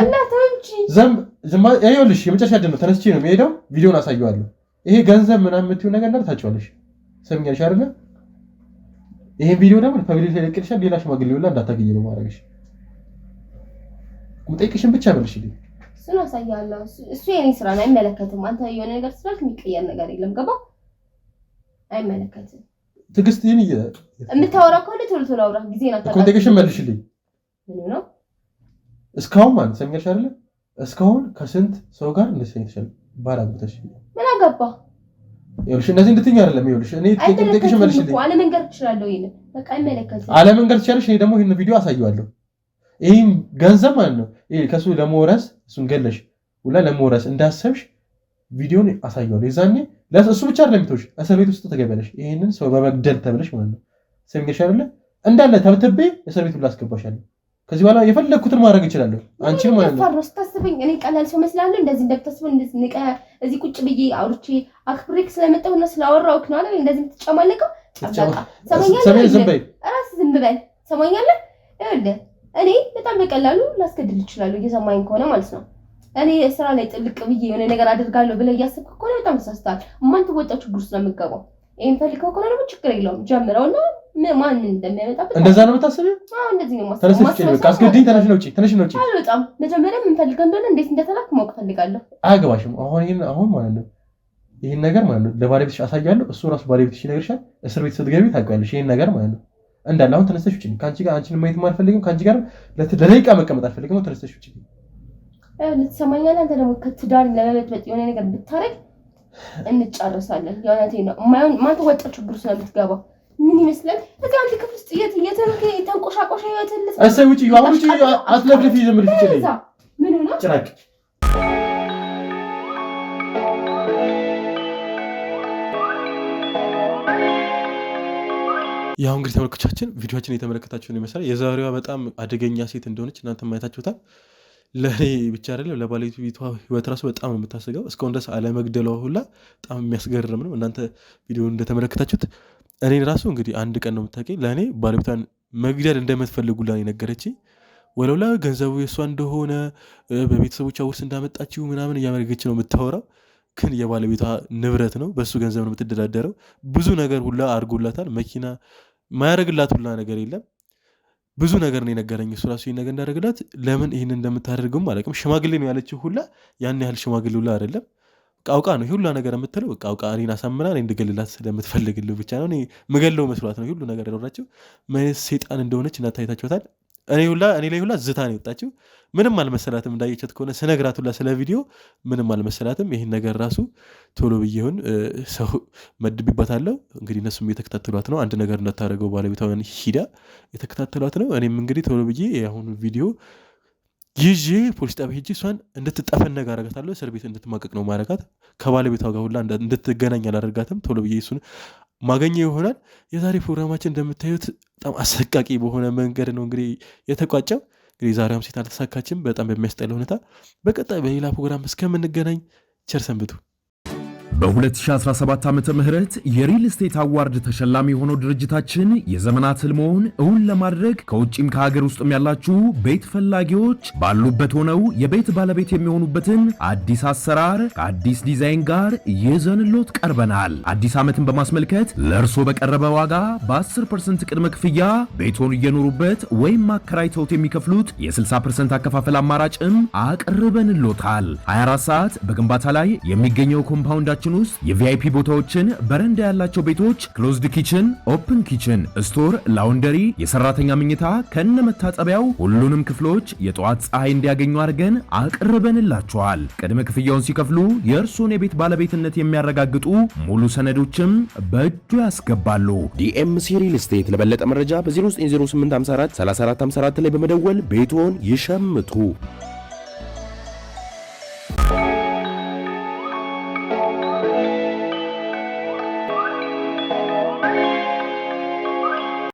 ይኸውልሽ የመጨረሻ ዕድል ነው። ተነስቼ ነው የምሄደው። ቪዲዮውን አሳየዋለሁ። ይሄ ገንዘብ ምናምን የምትይው ነገር እንዳለ ታውቂዋለሽ። ሰሚያልሽ አይደለ? ይሄን ቪዲዮ ደግሞ ፐብሊክ ላይ ለቅልሻል። ሌላ ሽማግሌ ሁላ እንዳታገኝ ነው ማድረግሽ። መጠየቅሽን ብቻ መልሽልኝ። እሱን አሳያለሁ። እሱ የኔ ስራ ነው፣ አይመለከትም። አንተ የሆነ ነገር ስላልክ የሚቀየር ነገር የለም። ገባ? አይመለከትም። ትዕግስት ይሄን የምታወራ ከሆነ ቶሎ ቶሎ አውራ። ጊዜና ታውቃለህ። ኮንቴክሽን መልሽልኝ። ምን ነው እስካሁን ማለት ሰሚያልሽ አይደለ? እስካሁን ከስንት ሰው ጋር እንደሰኝተሻል? ባላግተሽ ምን አገባ? ይኸውልሽ እነዚህ እንድትኛ አይደለም። ይኸውልሽ እኔ ኮንቴክሽን መልሽልኝ። አለ መንገር ትችላለህ። ይሄን በቃ አይመለከትም። አለ መንገር ትችላለሽ። እኔ ደግሞ ይሄን ቪዲዮ አሳየዋለሁ። ይሄን ገንዘብ ማለት ነው ይሄ ከሱ ለመወረስ እሱን ገለሽ ሁላ ለመወረስ እንዳሰብሽ ቪዲዮን አሳየዋለሁ። የዛኔ እሱ ብቻ አይደለም የሚተውሽ፣ እስር ቤት ውስጥ ተገበለሽ። ይሄንን ሰው በመግደል ተብለሽ ማለት ነው ሰምገሽ አይደለ? እንዳለ ተብትቤ እስር ቤት ሁላ አስገባሻለሁ። ከዚህ በኋላ የፈለኩትን ማድረግ እችላለሁ። አንቺም ማለት ነው ፈርስ ታስበኝ። እኔ ቀላል ሰው መስላለሁ? እንደዚህ እንደምታስበው እንደዚህ ንቀ እዚህ ቁጭ ብዬ አውርቼ አክብሬክ ስለመጣሁና ስላወራሁክ ነው አይደል? እንደዚህ የምትጨማለቀው ሰማኛለህ? ዝም በይ፣ እራስህ ዝም በል። ሰማኛለህ? ይኸውልህ እኔ በጣም በቀላሉ ላስገድል እችላለሁ፣ እየሰማኝ ከሆነ ማለት ነው። እኔ ስራ ላይ ጥልቅ ብዬ የሆነ ነገር አደርጋለሁ ብለህ እያሰብክ ከሆነ በጣም ተሳስተሃል። ማን ትወጣው ችግር ውስጥ ነው የምትገባው። ይሄን ፈልከው ከሆነ ደግሞ ችግር የለውም ጀምረውና ማን እንደሚያመጣበት እንደዛ ነው የምታስቢው? አዎ እንደዚህ ነው ማስበው። ተነስቼ በቃ አስገድኝ። ተነሽ ነው ውጪ። አልወጣም። መጀመሪያ ምን ፈልገህ እንደሆነ እንዴት እንደተላክ ማወቅ ፈልጋለሁ። አያገባሽም። አሁን ማለት ነው ይሄን ነገር ማለት ነው ለባለቤትሽ አሳያለሁ። እሱ ራሱ ባለቤትሽ ይነግርሻል። እስር ቤት ስትገቢ ታውቂዋለሽ ይሄን ነገር ማለት ነው እንዳለ። አሁን ተነስተሽ ውጪ። ካንቺ ጋር አንቺን ማየት አልፈልግም። ካንቺ ጋር ለደቂቃ መቀመጥ አልፈልግም። ተነስተሽ ውጪ። ልትሰማኛለህ? አንተ ደግሞ ከትዳር ለመበጥበጥ የሆነ ነገር ብታረግ እንጫረሳለን። የእውነቴን ነው። ማን ተወጣው ችግር ውስጥ ነው የምትገባው። ምን ይመስላል? እዚህ አንድ ክፍል ውስጥ የተንቆሻቆሻ ህይወትን እሰይ ውጪ። አሁን ውጪ። አትለፍልፊ። ዝም ብለሽ ውጪ። ምን ነው ጭራቅ ያው እንግዲህ ተመልካቾቻችን ቪዲዮአችን የተመለከታችሁን ይመስላል። የዛሬዋ በጣም አደገኛ ሴት እንደሆነች እናንተ ማየታችሁታል። ለኔ ብቻ አይደለም ለባለቤቷ ህይወት ራሱ በጣም ነው የምታስገው። እስካሁን ድረስ አለመግደሏ ሁላ በጣም የሚያስገርም ነው። እናንተ ቪዲዮ እንደተመለከታችሁት እኔን ራሱ እንግዲህ አንድ ቀን ነው የምታውቀኝ። ለእኔ ባለቤቷን መግደል እንደምትፈልጉላ ነገረችኝ። ወለውላ ገንዘቡ የእሷ እንደሆነ በቤተሰቦቿ ውርስ እንዳመጣችው ምናምን እያመለገች ነው የምታወራው። ግን የባለቤቷ ንብረት ነው፣ በእሱ ገንዘብ ነው የምትደዳደረው። ብዙ ነገር ሁላ አድርጎላታል። መኪና ማያደርግላት ሁላ ነገር የለም። ብዙ ነገር ነው የነገረኝ እሱ ራሱ። ይህን ነገር እንዳደረግላት ለምን ይህን እንደምታደርገውም አላውቅም። ሽማግሌ ነው ያለችው ሁላ ያን ያህል ሽማግሌ ሁላ አይደለም። አውቃ ነው ሁላ ነገር የምትለው። አውቃ እኔን አሳምና እኔ እንድገልላት ስለምትፈልግልህ ብቻ ነው። እኔ ምገለው መስሏት ነው ሁሉ ነገር ያደረጋቸው። ምን ሴጣን እንደሆነች እናንተ አይታችኋታል። እኔ ላይ ሁላ ዝታ ነው የወጣችው። ምንም አልመሰላትም። እንዳየቻት ከሆነ ስነግራት ሁላ ስለ ቪዲዮ ምንም አልመሰላትም። ይህን ነገር ራሱ ቶሎ ብዬውን ሰው መድብባታለሁ። እንግዲህ እነሱም የተከታተሏት ነው። አንድ ነገር እንዳታደርገው ባለቤቷን ሂዳ የተከታተሏት ነው። እኔም እንግዲህ ቶሎ ብዬ የአሁኑ ቪዲዮ ይዤ ፖሊስ ጣቢያ ሄጄ እሷን እንድትጠፈነግ አደርጋታለሁ። እስር ቤት እንድትማቀቅ ነው ማረጋት። ከባለቤቷ ጋር ሁላ እንድትገናኝ አላደርጋትም። ቶሎ ብዬ እሱን ማገኘው ይሆናል። የዛሬ ፕሮግራማችን እንደምታዩት በጣም አሰቃቂ በሆነ መንገድ ነው እንግዲህ የተቋጨው። እንግዲህ ዛሬም ሴት አልተሳካችም በጣም በሚያስጠላ ሁኔታ። በቀጣይ በሌላ ፕሮግራም እስከምንገናኝ ቸር ሰንብቱ። በ2017 ዓመተ ምህረት የሪል ስቴት አዋርድ ተሸላሚ የሆነው ድርጅታችን የዘመናት ህልሞን እውን ለማድረግ ከውጭም ከሀገር ውስጥም ያላችሁ ቤት ፈላጊዎች ባሉበት ሆነው የቤት ባለቤት የሚሆኑበትን አዲስ አሰራር ከአዲስ ዲዛይን ጋር ይዘንሎት ቀርበናል። አዲስ ዓመትን በማስመልከት ለእርሶ በቀረበ ዋጋ በ10% ቅድመ ክፍያ ቤቶን እየኖሩበት ወይም ማከራይተውት የሚከፍሉት የ60% አከፋፈል አማራጭም አቅርበንሎታል። 24 ሰዓት በግንባታ ላይ የሚገኘው ኮምፓውንዳችን ቤታችን ውስጥ የቪአይፒ ቦታዎችን፣ በረንዳ ያላቸው ቤቶች፣ ክሎዝድ ኪችን፣ ኦፕን ኪችን፣ ስቶር፣ ላውንደሪ፣ የሰራተኛ መኝታ ከነ መታጠቢያው ሁሉንም ክፍሎች የጠዋት ፀሐይ እንዲያገኙ አድርገን አቅርበንላችኋል። ቅድመ ክፍያውን ሲከፍሉ የእርሶን የቤት ባለቤትነት የሚያረጋግጡ ሙሉ ሰነዶችም በእጁ ያስገባሉ። ዲኤምሲ ሪል ስቴት። ለበለጠ መረጃ በ0908543454 ላይ በመደወል ቤትዎን ይሸምቱ።